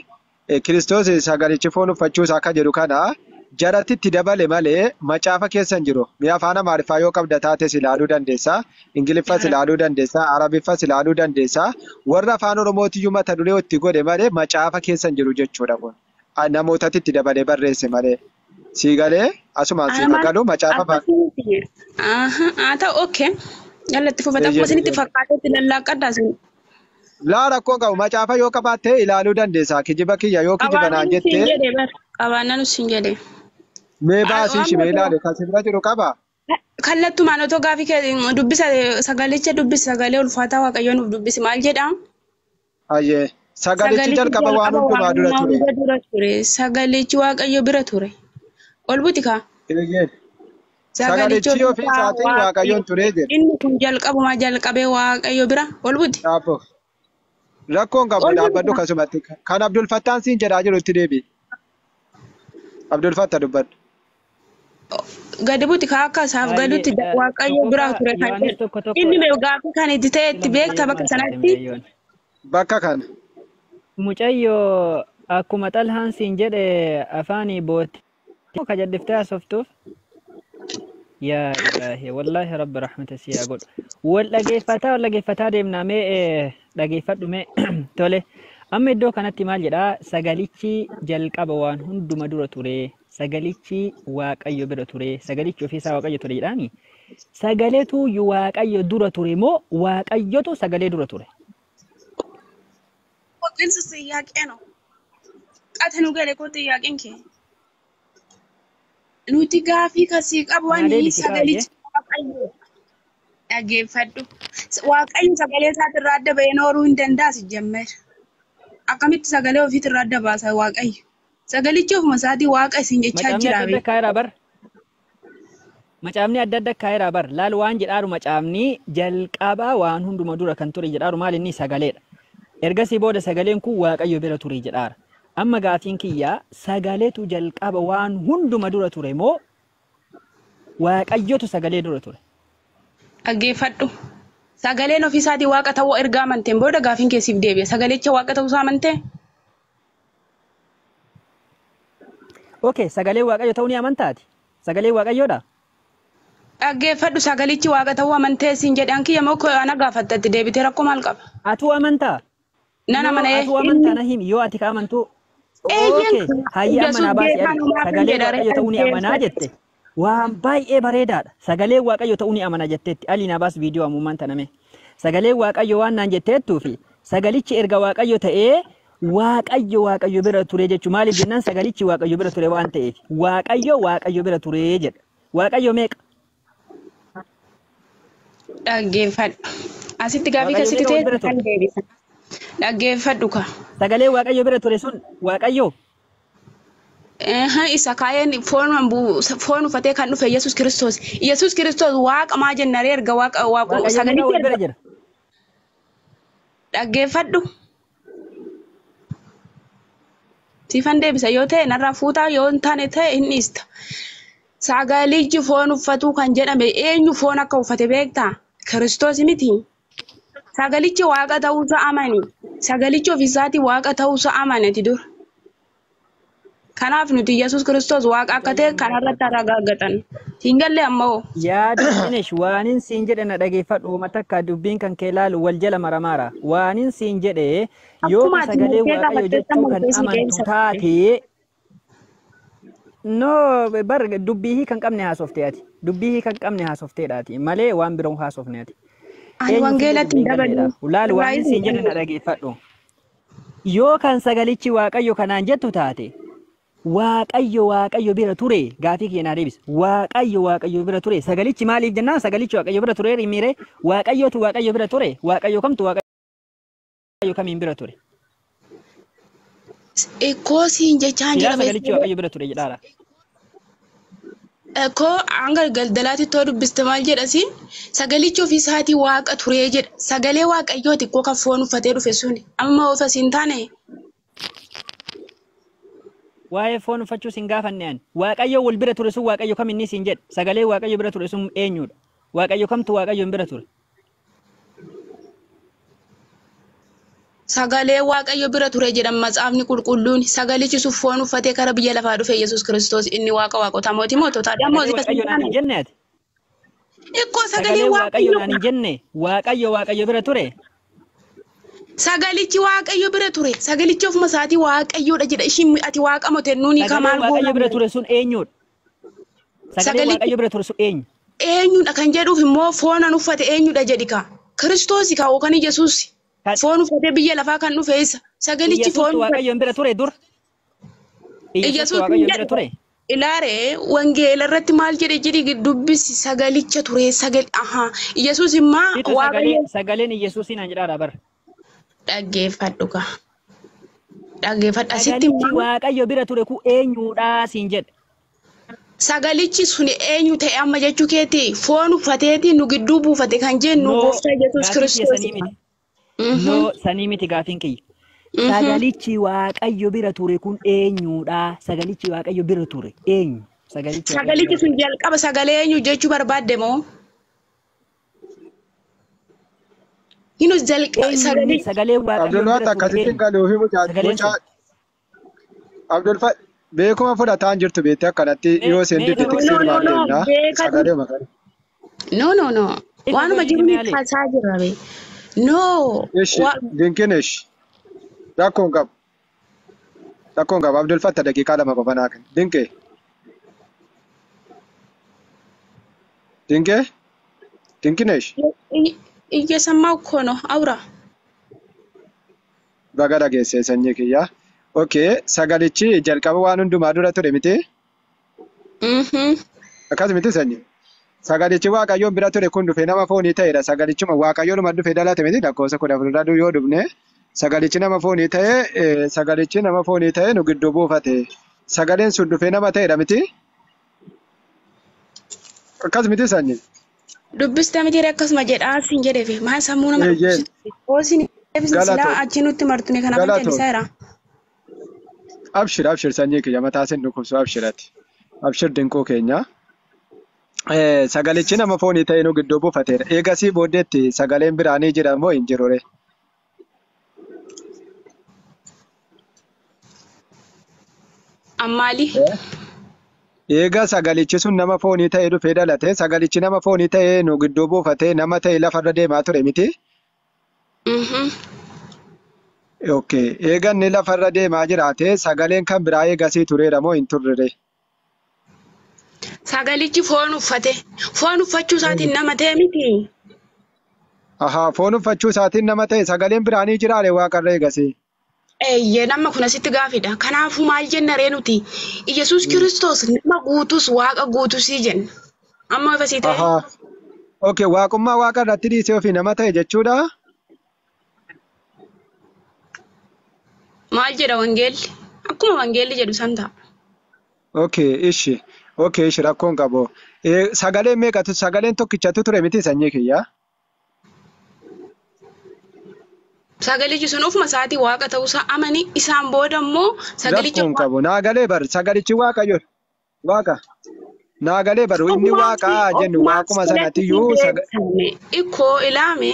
Kiristoos sagalichi foon uffachuu isaa akka jedhu kana jaratti itti dabale malee macaafa keessan jiru. Mi'a afaan Amaariffaa yoo qabda taates ilaaluu dandeessa. Ingiliffas ilaaluu dandeessa. Arabiffas ilaaluu dandeessa. Warra afaan Oromootiyyuu mata duree itti godhe malee macaafa keessan jiru jechuudha kun. Namootatti itti dabalee barreesse malee. Siigalee asumaan siiga galu macaafa fa'a. Haa ta'u okkee. Jallatti fufata akkuma isinitti fakkaatetti lallaaqadhaa sun. Laa rakkoo qabu macaafa yoo qabaatte ilaaluu dandeessa. Kijiba kiyya yoo kijiba naan jettee. Qabaannaan usin jedhee. Mee baasii shimee ilaale kan sirra jiru qaba. Kallattumaan otoo gaafii kee dubbisa sagalicha dubbisi sagalee ulfaataa waaqayyoon nuuf dubbisi maal jedhaa? Ayyee sagalichi jalqaba waan hundumaa dura ture. Sagalichi waaqayyo bira ture. Ol buti kaa? Sagalichi ofii isaatiin waaqayyoon ture jedhe. Inni kun jalqabuma jalqabee waaqayyo bira ol buti. Rakkoon qabu dhaabbadhu kasumatti. Kan Abdul Fattaan siin jedhaa jiru itti deebi'i. Abdul Fattah dubbadhu. Gadi buti kaa akka isaaf galutti waaqayyo biraa ture kan jedhu. Inni mee gaafii kan itti ta'e itti beekta bakka sanatti. Bakka kana. Mucayyoo akkuma xalhaan siin jedhe afaanii bootti. Ka jalliftee haasoftuuf. يا إلهي والله رب رحمة سيا قول ولا جيفتا ديمنا مي لجيفت مي تولي أما الدو كانت مال جدا سجاليتي جلق أبوان هندو مدورة توري سجاليتي واق أيو برا توري سجاليتي في سواق أيو توري راني سجاليتو يواق أيو دورة توري مو واق أيو تو سجالي دورة توري وقلت سياق أنا أتنو قال كنت ياق إنك nuti gaafii kasii qabwanii sagalichi waaqayyo dhageeffadhu. Waaqayyo sagalee isaatirraa adda bahee nooruu hin danda'a sijjammer. Akkamitti sagalee ofiitirraa adda baasa waaqayyo? Sagalichi ofuma isaatii waaqa isin jechaa jira. Macaafni adda adda kaayiraa bar laal waan jedhaaru macaafni jalqabaa waan hunduma dura kan ture jedhaaru maal inni sagaleedha. Ergasii booda sagaleen kun waaqayyo bira ture jedhaara. Amma gaafiin kiyyaa sagaleetu jalqaba waan hunduma dura ture moo waaqayyotu sagalee dura ture? Dhaggeeffadhu. Sagaleen ofii isaatii waaqa ta'uu ergaa amanteen booda gaafiin keessiif deebi'a. Sagalicha waaqa ta'uu isaa amantee? Okay, sagalee waaqayyo ta'uu ni amantaati? Sagalee waaqayyoodha? Dhaggeeffadhu sagalichi waaqa ta'uu amantee siin jedhan kiyya moo ana gaafattatti deebitee rakkoo maal qaba? Atuu amantaa? Nana mana atuu amantaa na himi yoo ati ka amantuu? Okay, hayya amanaa baasii sagalee waaqayyo ta'uu ni amanaa jette. Waan baay'ee bareedaadha. Sagalee waaqayyo ta'uu ni amanaa jetteetti. Ali na baas viidiyoo ammumaan taname. Sagalee waaqayyo waan naan jetteettuu fi sagalichi erga waaqayyo ta'ee waaqayyo bira ture jechuun maaliif jennaan sagalichi waaqayyo bira ture waan ta'eef waaqayyo bira ture jedha. Waaqayyo meeqa? Dhaggeeffadhu. Asitti gaafii keessatti ta'e kan deebisan. Dhaggeeffadhu ka. Sagalee waaqayyo bira ture sun waaqayyo. Isa kaayeen foon uffatee kan dhufe Yesuus Kiristoos. Yesuus Kiristoos waaqa maa jennaree erga waaqa sagalichi bira jira. Dhaggeeffadhu. Siifan deebisa yoo ta'e narraa fuutaa yoo hin taane ta'e hin dhiista. Sagalichi foon uffatuu kan jedhame eenyu foon akka uffate beektaa? Kiristoos miti. Sagalichi waaqa ta'uusaa amani. Sagalichi ofiisaatii waaqa ta'uusaa amanati dur. Kanaaf nuti Yesuus Kiristoos waaqa akka ta'e kanarratti argaagatan. Hin galle ammoo. Yaada Dinesh waanin siin jedhe na dhageeffadhu matakka dubbiin kan kee laalu wal jala maramaara. Waanin siin jedhe yoo sagalee waaqayyo jechuu kan amantu taate no bar dubbii kan qabne haasoftee ati. Dubbii kan qabne haasofteedhaati malee waan biroon haasofne ati. Ani wangeelatti dabalu. Laal waan siin jedhe na dhageeffadhu. Yoo kan sagalichi waaqayyo kanaan jettu taate waaqayyo bira ture gaafii keenyaa deebis. Waaqayyo bira ture sagalichi maaliif jennaan sagalichi waaqayyo bira ture himire waaqayyotu waaqayyo bira ture waaqayyo kamtu waaqayyo kamiin bira ture. Koosiin jechaan jedhame. Sagalichi waaqayyo bira ture jedhaara. Ko hanga galdalaatti too dubbiste maal jedhasiin sagalichi ofii isaatii waaqa ture jedha. Sagalee waaqayyooti koo kan foon uffatee dhufe suni amma ofa siin taane. Waa'ee foon uffachuu siin gaafanne ani. Waaqayyo wal bira ture sun waaqayyo kam inni siin jedha. Sagalee waaqayyo bira ture sun eenyudha? Waaqayyo kamtu waaqayyo bira ture? Sagalee waaqayyo bira ture jedhan matsaafni qulqulluun sagalichi sun foon uffatee kara biyya lafaa dhufe Yesuus Kiristoos inni waaqa waaqota mootii mootota adammoo waaqayyo naan hin jenne ati. Ikkoo sagalee waaqayyo naan hin jenne waaqayyo bira ture. Sagalichi waaqayyo bira ture. Sagalichi ofuma isaatii waaqayyoodha jedha. Ishiin ati waaqa motennuuni kamaal goona. Waaqayyo bira ture sun eenyudha? Sagalee waaqayyo bira ture sun eenyu? Eenyudha kan jedhuuf immoo foonan uffate eenyudha jedhi ka. Kiristoos ka yookaan Yesuus. Foon uffatee biyya lafaa kan dhufe isa. Sagalichi foon waaqayyo bira ture dur. Yesuus waaqayyo bira ture. Ilaare wangeela irratti maal jedhi dubbisi sagalicha ture Yesuus immaa waaqayyo sagaleen Yesuusin an jedhaadha bara. Dhaggeeffadhu ka. Dhaggeeffadhu asitti waaqayyo bira ture ku eenyudha siin jedhe. Sagalichi sun eenyu ta'e amma jechuu keeti foon uffateeti nu gidduu buufate kan jennu gooftaa Yesuus Kiristoos. No sanii miti gaafiin kiyya. Sagalichi waaqayyo bira ture kun eenyudha? Sagalichi waaqayyo bira ture eenyu? Sagalichi sun jalqaba sagalee eenyu jechuu barbaadde moo? Hinus jalqaba sagalee waaqayyo bira ture. Abdul akkasitti galuufi mucaa Abdul beekuma fudhataan jirtu beektee akkanatti yoo seen didde tiksii maal deemna sagalee maqaan. No. Waanuma jiru kaasaa jirra be. No. Dinkinesh. Rakkoon qabu. Abdul Fattah daqiiqaa 2 qofa naa kenna. Dinkinesh. Iyyasammaa እኮ ነው አውራ baga dhageesse sanyii kiyya. Okay, sagalichi jalqaba waan hundumaa dura ture miti? Akkas miti sanyii. Sagalichi Waaqayyoon bira ture kun dhufee nama foonii ta'edha. Sagalichuma Waaqayyoon dhufee dhalate miti lakkoofsa 14 yoo dhufne sagalichi nama foonii ta'e nu gidduu buufate. Sagaleen sun dhufee nama ta'edha miti? Akkas miti sanyii. Dubbista miti akkasuma jedhaa siin jedheefi maa sammuu nama dubbisiisu. Silaa achi nutti martune kana kan jalliseera. Abshir sanyii kiyya mataa isin dhukkubsu abshirati. Abshir dinquu keenya. Sagalichi nama foonii ta'e nu gidduu buufateera. Eegasii booddeetti sagaleen biraanii jira moo hin jirure? Ammaali? Eega sagalichi sun nama foonii ta'e dhufee dhalate. Sagalichi nama foonii ta'e nu gidduu buufatee nama ta'e lafarra deemaa ture miti? Okay. Eega inni lafarra deemaa jiraate sagaleen kan biraa eegasii tureera moo hin turre? Sagalichi foon uffate. Foon uffachuu isaatiin nama ta'e miti. Foon uffachuu isaatiin nama ta'e sagaleen biraanii jiraale waaqarra eegasii. Nama kun asitti gaafidha. Kanaafuu maal jenna ree nuti? Iyesuus Kiristoos nama guutus waaqa guutusii jenna. Amma ifa sii ta'e. Okay, waaqummaa waaqa irratti dhiisee ofii nama ta'e jechuudha. Maal jedha wangeelli? Akkuma wangeelli jedhu san ta'a. Okay, ishi rakkoon qabu. Sagaleen meeqatu sagaleen tokkichatu ture miti sanyii kiyya? Sagalichi sun ofuma isaatii waaqa ta'uusaa amanii isaan booda immoo sagalichi rakkoon qabu. Naagalee bar sagalichi waaqayyo waaqa. Naagalee baru inni waaqa jennu waaquma sanatiyyuu ikkoo ilaame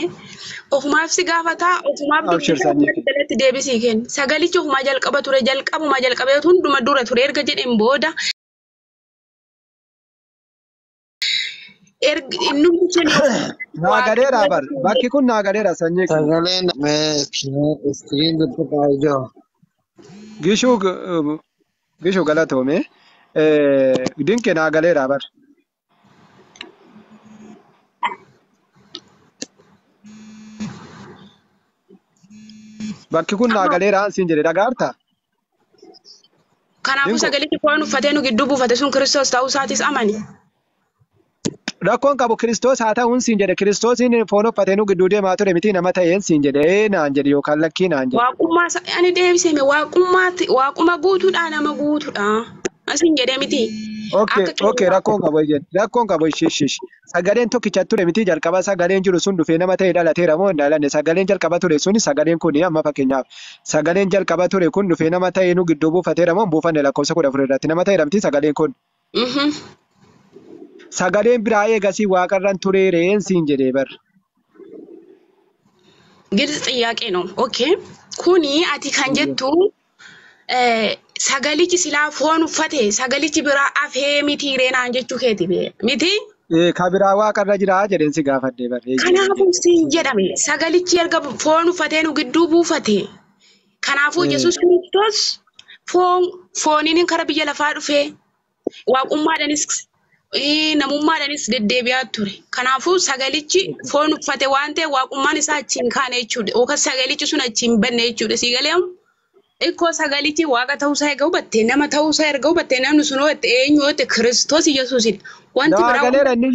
ofumaaf si gaafataa ofumaaf dubbisalatti deebisii kenna. Sagalichi ofumaa jalqaba ture jalqabee hunduma dura ture erga jedheen booda naagadeera bar bakki kun naagadeera sanyii sagaleen iskiriin dubbata ijoo gishuu galatoome dinke naagaleera bar bakki kun naagaleera siin jedhe dhagaarta. Kanaafuu sagalichi foon uffatee nu gidduu buufate sun Kiristoos ta'uu isaatis amani. Rakkoon qabu Kiristoos haa ta'uun siin jedhe Kiristoosiin foon uffatee nu gidduu deemaa ture miti nama ta'een siin jedhe naan jedhe yookaan lakkii naan jedhe. Waaqummaa ani deebisee waaquma guutuudha nama guutuudha. Asiin jedhee miti. Okay, rakkoon qabu shish. Sagaleen tokkicha ture miti jalqaba sagaleen jiru sun dhufee nama ta'e dhalateera moo hin dhalanne sagaleen jalqaba ture sun sagaleen kun amma fakkeenyaaf sagaleen jalqaba ture kun dhufee nama ta'e nu gidduu buufateera moo hin buufanne lakkoofsa 14 irratti nama ta'eera miti sagaleen kun. Sagaleen biraa eegasii waaqarran tureereen siin jedhee bar. Gilzi xiyyaaqee no. Okay. Kuni ati kan jettu sagalichi silaa foon uffate sagalichi biraa afee miti reenaan jechuu keeti miti. Ka biraa waaqarra jira jedheen si gaafadhee bar. Kanaafuu siin jedhame sagalichi erga foon uffatee nu gidduu buufate. Kanaafuu Yesuus Kiristoos fooniin kara biyya lafaa dhufee waaqummaadhanis namummaadhanis deddeebi'aa ture. Kanaafuu sagalichi foon uffate waan ta'eef waaqummaan isaa achiin kaane jechuudha. Yookaan sagalichi sun achiin banne jechuudha. Si galeemu ikkoo sagalichi waaqa ta'uusaa erga hubattee nama ta'uusaa erga hubattee namni sun hubatte eenyu hubatte Kiristoos Yesuusidha. Wanti biraa naagalee inni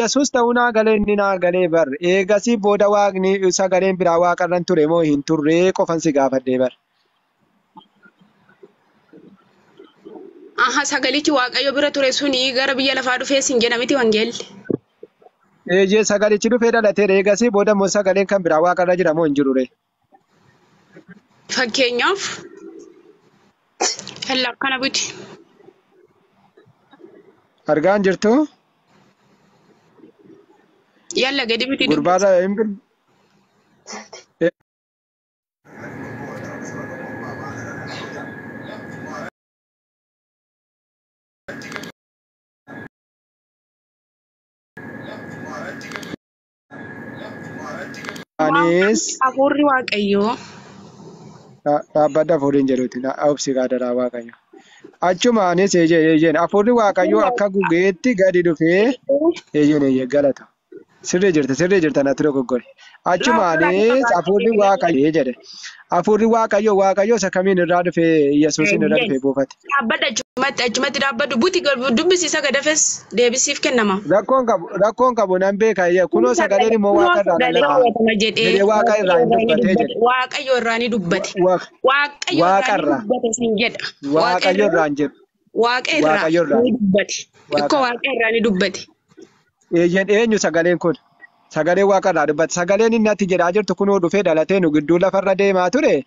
Yesuus ta'uu naagalee inni naagalee bar. Eegasii booda waaqni sagaleen biraa waaqarran ture moo hin turre qofan si gaafadhee bar. Sagalichi waaqayyo bira ture suni gara biyya lafaa dhufee siin jedha miti wangeelli. Sagalichi dhufee dhalateera eegasii booda immoo sagaleen kan biraa waaqarra jira moo hin jirure? Fakkeenyaaf akkana biti. Argaan jirtu? Yalla gadi biti. Gurbaadha hin Anis Afuurri waaqayyoo. dhaabbata afuuriin jedhuuti obsi gaadaraa waaqayyo. Achumaanis ejeen afuurri waaqayyoo akka gugeetti gadi dhufee ejeen galata. Sirrii jirta natti dogoggore. Achumaanis afuurri waaqayyoo jedhe. Afuurri waaqayyoo isa kamiin irraa dhufee Yesuusin irraa dhufee buufate. Dhaabbata achumatti dhaabbatu buti dubbisiisa gadafes deebisiif kennama. Rakkoon qabu nan beeka kunoo sagaleen immoo waaqa irraa Waaqayyo irraa ni dubbate. Waaqayyo irraa ni dubbate. Ikkoo waaqa irraa ni dubbate. Eenyu sagaleen kun? Sagalee waaqa irraa dubbate. Sagaleen inni ati jedhaa jirtu kunoo dhufee dhalatee nu gidduu lafarra deemaa ture.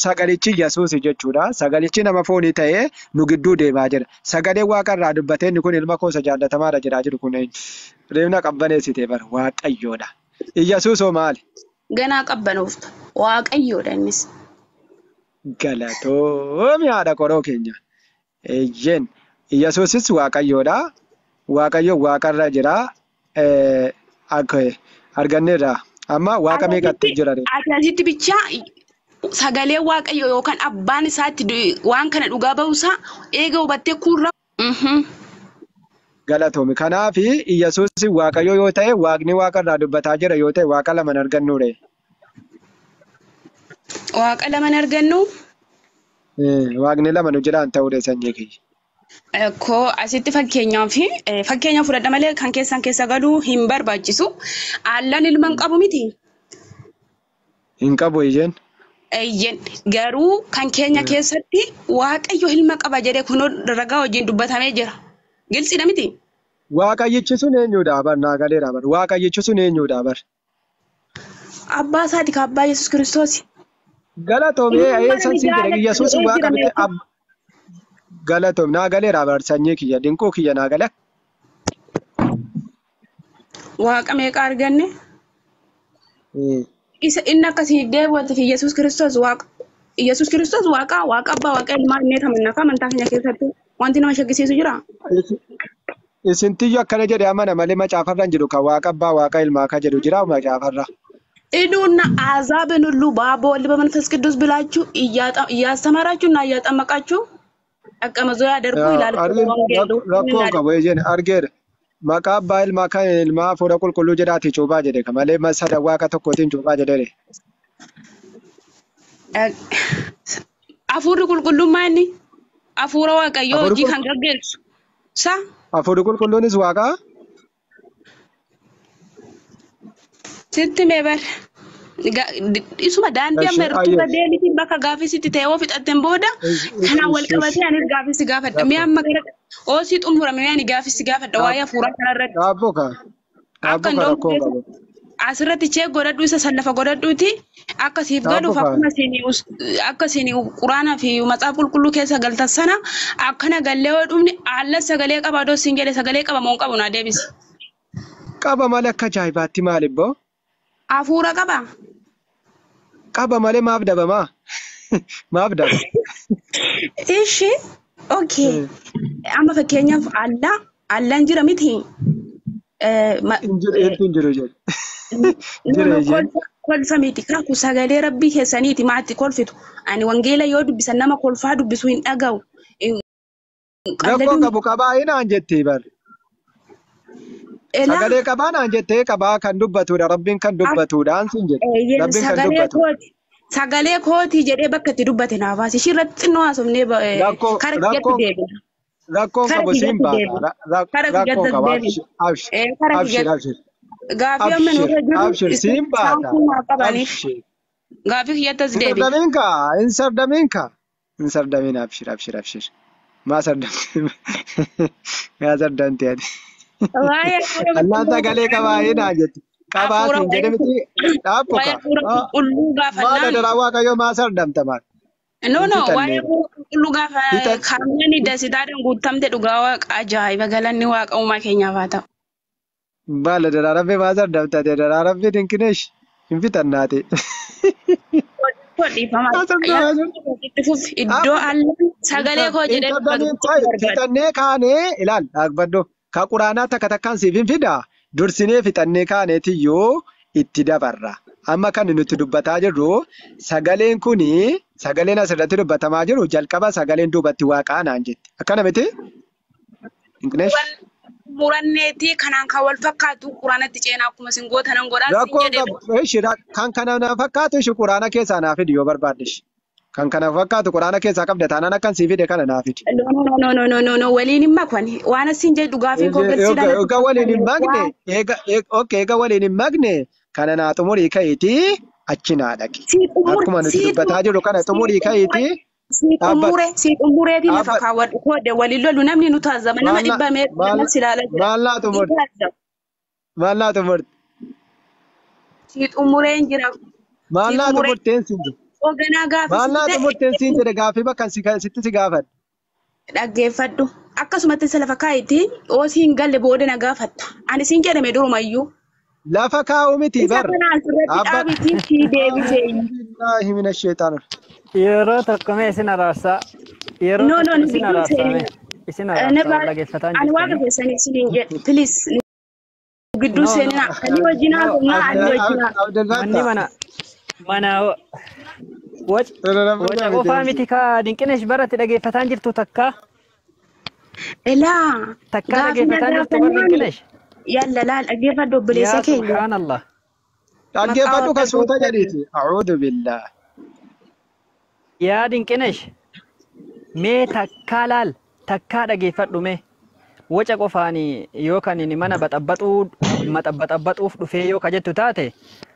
Sagalichi Yesuus jechuudha. Sagalichi nama foonii ta'ee nu gidduu deemaa jira. Sagalee waaqa irraa dubbate inni kun ilma koosa jaallatamaadha jedhaa jiru kun eenyu? Reefna qabbaneessite bara waaqayyoodha. Yesuus hoo maali? Ganaa qabbanoofta. Waaqayyoodha innis. Galatoomi haadha qoroo keenya. Ejjen Yesuusis waaqayyoodha. Waaqayyo waaqarra jira. Arganneerra. Amma waaqa meeqatti jira? Asitti bichaa sagalee waaqayyo yookaan abbaan isaatti waan kana dhugaa ba'uusaa eega hubattee kurra. Galatoomi. Kanaaf Yesuus waaqayyo yoo ta'e waaqni waaqarraa dubbataa jira yoo ta'e waaqa lama argannuure. Waaqa lama argannu? Waaqni lama nu jiraan ta'uudha sanyii kiyya. Koo asitti fakkeenya fudhadha malee kan keessan keessa galuu hin barbaachisu. Aannan ilma hin qabu miti. Hin qabu ijeen. Iyyen garuu kan keenya keessatti waaqayyo ilma qaba jedhee kunoo ragaa wajjin dubbatamee jira. Gilsiidha miti. Waaqayyichi sun eenyudha bar naagaleedha bar waaqayyichi sun eenyudha bar. Abbaa isaati ka abbaa Yesuus Kiristoos. Galatoomee eessan si jedhe Yesuus waaqa miti galatoom naagaleedha bar sanyii kiyya dinquu kiyya naagale. Waaqa meeqa arganne? Isa inni akkasii deebi'atti fi Yesuus Kiristoos waaqa. Yesuus Kiristoos waaqa abbaa waaqa ilmaa inni tamanna amantaa keenya keessatti wanti nama shakkisiisu jira. Isin tiyyu akkana jedhe amana malee macaafarra hin jiru kan waaqa abbaa waaqa ilmaa ka jedhu jira macaafarra. Iduuna አሕዛብን ሁሉ በአብ በወልድ በመንፈስ ቅዱስ ብላችሁ እያስተማራችሁና እያጠመቃችሁ ደቀ መዛሙርት አድርጉ ይላል። Rakkoon qabu ejeen argeera. Maqaa abbaa ilmaa kan ilmaa fuudha qulqulluu jedhaati cuuphaa jedhe kan malee masada waaqa tokkootiin cuuphaa jedhe. Hafuurri qulqullummaa inni hafuura waaqayyoo hojii kan gaggeessu. Hafuurri qulqulluunis waaqa. Sitti meebar isuma daandii amma irratti deelitiin bakka gaafisitti ta'ee oo fixatten booda kanaan wal qabatee anis gaafisi gaafadha. Mee amma gara oosii xumurame ani gaafisi gaafadha waa'ee hafuuraa kanarratti. Akka rakkoon qabu. Asirratti chee godhadhu isa sallafa godhadhuuti akkasiif galuuf akkasiin quraanaa fi matsaaf qulqulluu keessa galtan sana akkana gallee yoo dhumni alla sagalee qaba adoo siin jedhe sagalee qaba moo qabu naa deebisi. Qaba malee akka ajaa'ibaatti maalibboo? Hafuura qaba. Qaba malee maaf dabamaa? Maaf daba? Ishi okay. Amma fakkeenyaaf allaan jira miti. Hin jiru jedhe. Kolfa miti kaaku sagalee rabbii keessaniiti maatti kolfitu. Ani wangeela yoo dubbisan nama kolfaa dubbisu hin dhaga'u. Rakkoo qabu qabaa hinaan jettee bar. Sagalee qabaa naan jettee qabaa kan dubbatudha rabbiin kan dubbatudhaan sin jedhe. Rabbiin kan dubbatu. Sagalee kooti jedhee bakka itti dubbate naafaas ishii irratti xinnoo haasofnee kara kiyyatti deebina. Rakkoon qabu siin baata. Rakkoon qabu abshir. Gaafii amma nuti abshir siin baata. Gaafii kiyyattas deebi. Hin sardamin abshir. Maa sardamte ati. Allah sagalee qabaa hinaa jettu. Qabaatiin jedhe miti dhaabbuka. Maal adaraa waaqayyoo maa sardamta maal? No, waa'ee qulqulluu gaafa kaamilanii dasitaadhaan guutamte dhugaa waaqa ajaa'iba galanni waaqa uumaa keenyaaf haa ta'u. Baala daraarafee maa sardamta daraarafee dinqineesh hin fitannaate. Iddoo allaan Sagalee koo jedhee Interdamiin dubbatu barbaada. fixannee kaanee ilaal dhaabbaddo ka quraanaa takkan siif hin fida dursinee fixannee kaaneetiyyuu itti dabarra. Amma kan nuti dubbataa jirru sagaleen kuni sagaleen asirratti dubbatamaa jiru jalqaba sagaleen duubatti waaqaa naan jetti. Akkana miti? Inqineesh? Muranneetii kanaan kan wal fakkaatu quraanatti ceenaa akkuma singoota nan godhaa sin Rakkoon jedhee kan kana na fakkaatu ishi quraana keessaa naa fidi yoo barbaadde ishi. Kan kana fakkaatu quraana keessaa qabda taanaan akkan sii fide kana naa fidi. no waliin hin makne waan asin jedhu gaafii koo galchidhaan Egaa waliin hin magne egaa waliin hin magne kana naa xumurii ka'iiti achi naa dhaqi. Akkuma nuti dubbataa jirru kana xumurii ka'iiti. si xumureetii lafa kaawwadhu koodde waliin lolu namni nu taazama nama dhibba meeqa silaala jira. Maal naa xumurte? Si xumureen jira. Maal naa xumurteen siin jedhe? Hoogganaa gaafii Maal naa xumurteen siin jedhe gaafii bakka sitti si gaafadhe. Dhaggeeffadhu. Akkasumatti isa lafa kaa'itiin oo siin galle booda na gaafatta. Ani siin jedhame durumayyuu. Lafa kaa'u miti bar. Isa kana asirratti dhaabitiin sii deebisee. Billaahi mina sheexaana. Yeroo tokko mee isin araarsaa. Yeroo tokko isin araarsaa. Isin araarsaa dhaggeeffataan Ani waaqa keessanii isiniin jedhe. Please. Gidduu seenina. Ani wajjin haasofnaa ani wajjin haasofnaa. Manni mana waca qofaa miti kaa dinqineesh baratti dhaggeeffataan jirtu takka. Elaa. Takka dhaggeeffataan jirtu bar dinqineesh. Yalla laal dhaggeeffadhu obboleessa Yaa keenya. subhaanallah. Dhaggeeffadhu kan suuta jedhiiti. A'uudhu billah. Yaa dinqineesh mee takkaa laal takkaa dhaggeeffadhu mee waca qofaanii yookaan inni mana baxabbaxuuf dhufee yoo kajettu taate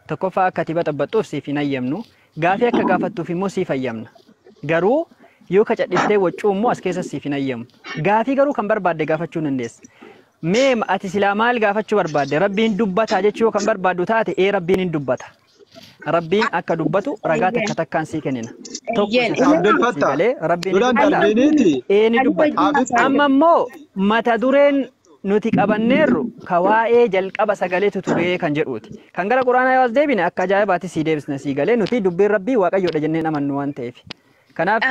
tokkoffaa akka ati baxabbaxuuf siif hin ayyamnu gaafii akka gaafattuuf immoo siif ayyamna garuu yoo kacadhiftee waccuu immoo as keessa siif hin ayyamu gaafii garuu kan barbaadde gaafachuu dandeessa. Mee ati silaa maal gaafachuu barbaadde rabbiin dubbataa jechuu kan barbaaddu taate rabbiin hin dubbata. Rabbiin akka dubbatu ragaa takka takkaan sii kennina. Abdul Fattah. Duraan darbiniiti. Ni dubbata. Amma immoo mata dureen nuti qabanneerru ka waa'ee jalqaba sagaleetu turee kan jedhuuti. Kan gara quraanaa yoo as deebine akka ajaa'ibaatti sii deebisna sii galee nuti dubbiin rabbii waaqayyoodha jenneen amannu waan ta'eef. Kanaaf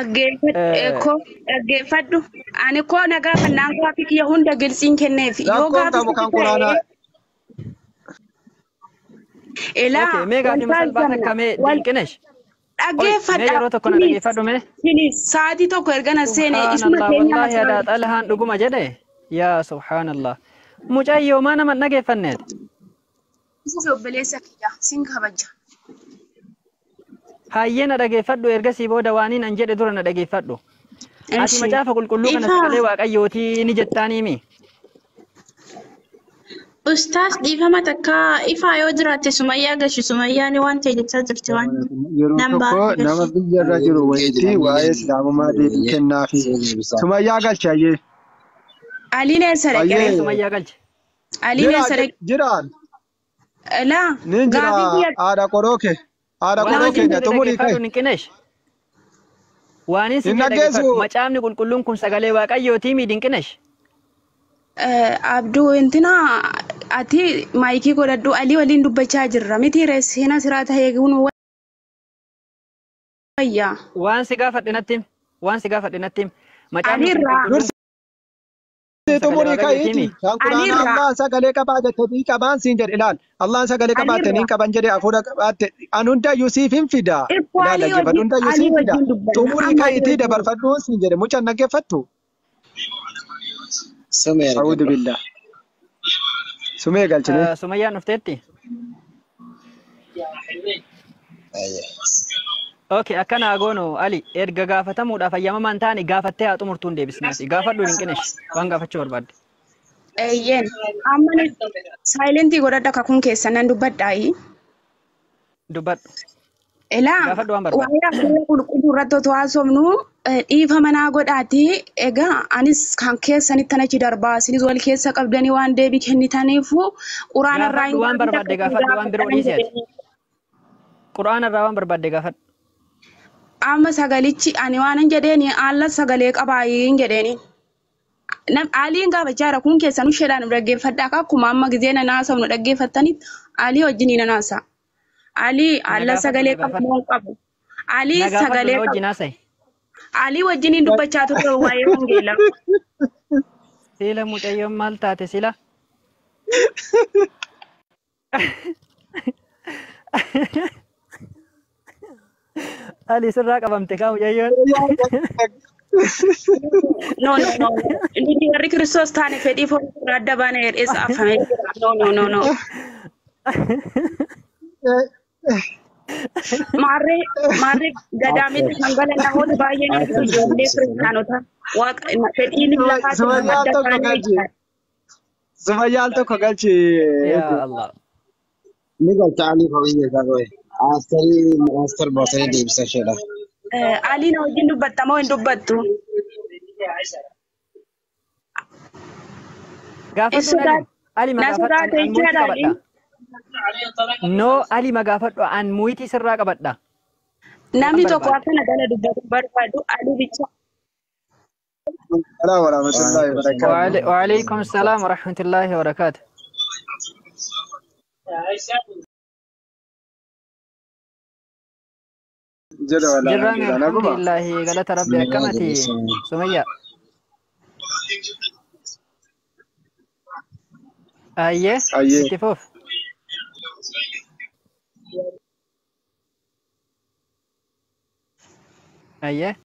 dhaggeeffadhu. Ani koo nagaa fannaan gaafii kiyya hunda gilsiin kenneef. Yoo gaafii Elaa. Mee gaafii masalbaa takka mee dinqineesh. Dhaggeeffadha. Mee yeroo tokko na dhaggeeffadhu mee. Sa'aatii tokko erga na seene isuma Subhaanallah keenya wallaahi haadha xalahaan dhuguma jedhe. Yaa subhaanallah. Mucayyoo maa nama dhaggeeffanneeti. Isa obboleessa kiyya sin kabaja. Hayyee na dhaggeeffadhu ergasii booda waaniin an jedhe dura na dhaggeeffadhu. Ati macaafa qulqulluu kana sagalee waaqayyootii ni jettaaniimi. Ustaas dhiifama takka ifaa yoo jiraatte Sumayyaa galchi Sumayyaan waan ta'e jechaa jirti waan Yeroo tokko nama biyyarra jiru wayitii waa'ee islaamummaa deebii kennaafi. Sumayyaa galchaayee. Aliin eessa dhaqee? Sumayyaa galche. Aliin eessa dhaqee? Jiraan. Laa. Nin jira haadha qorooke. Haadha qorooke na xumurii kai. Dinqineesh. Waaniin si dhaggeeffadhu macaafni qulqulluun kun sagalee waaqayyootii mi dinqineesh. Abduu intina ati maayikii godhadhu alii waliin dubbachaa jirra miti reessina siraa ta'ee kun wayyaa. Waan si gaafadhe natti macaafni xumurii ka'iiti. Kan quraana Allah sagalee qabaa jettanii qabaan siin jedhe ilaal. Allah sagalee qabaatanii qaban jedhe hafuura qabaatte an hundayyuu siif hin fida. Ilaal dhaggeeffadhu hundayyuu siif fida. Xumurii ka'iitii dabarfadhuun siin jedhe mucaan dhaggeeffattu. A'uudhu billah. Sumee galchine. Sumayyaan dhufteetti. Okay, akkana agoono Ali erga gaafatamuudhaaf ayyamamaan taane gaafattee haa xumurtuun deebisnaati. Gaafadhu dinqineesh waan gaafachuu barbaadde. Eeyyeen amma saayilentii godhadha kakuun keessa nan dubbadhaayi. Dubbadhu. Elaa waa'ee hafuura qulqulluu irratti otoo haasofnu dhiifama naa godhaati. Egaa anis kan keessanitti achi darbaa isinis wal keessa qabdanii waan deebii kennitaniifu quraana irraa waan barbaadde gaafadhu waan biroo dhiiseeti. Quraana irraa waan barbaadde gaafadhu. Amma sagalichi ani waan hin jedheeni alla sagalee qabaayiin jedheeni. Aliin gaafachaa jira kun keessanuu sheedhaan dhaggeeffadhaa akkuma amma gizee na naasofnu dhaggeeffattanitti alii wajjin na naasa. Ali alla sagalee qabu. Ali sagalee qabu. Alii wajjiniin dubbachaa turre waa'ee wangeelaa. Sila mucayyoon maal taate sila? Ali sirraa qabamte kaa mucayyoon. No. Inni warri Kiristoos taane fedhii foon adda baana hedheessa afamee jira. No. Maarree gadaamitti hangala namoota baay'een jiru ijoollee kiristaanota. Fedhiin lafaa adda baana jira. Sumayyaan tokko galchi. Yaa Allah. Ni galcha Ali Fawiyya Gagoy. Aastar Boosanii deebisa sheedha. Aliin wajjin dubbattamoo hin dubbattu? Gaafadhu Ali magaafadhu. No Ali magaafadhu an muyitii sirraa qabadha. Namni tokko akkana dhala dubbatu barbaadu Ali bicha. Assalamu warahmatullahi wabarakatuh. Wa alaykum assalam wa rahmatullahi wa barakatuh. Jirran alhamdulillahi galata rabbi akkamati Sumayya. Ayye itti fuf. Ayye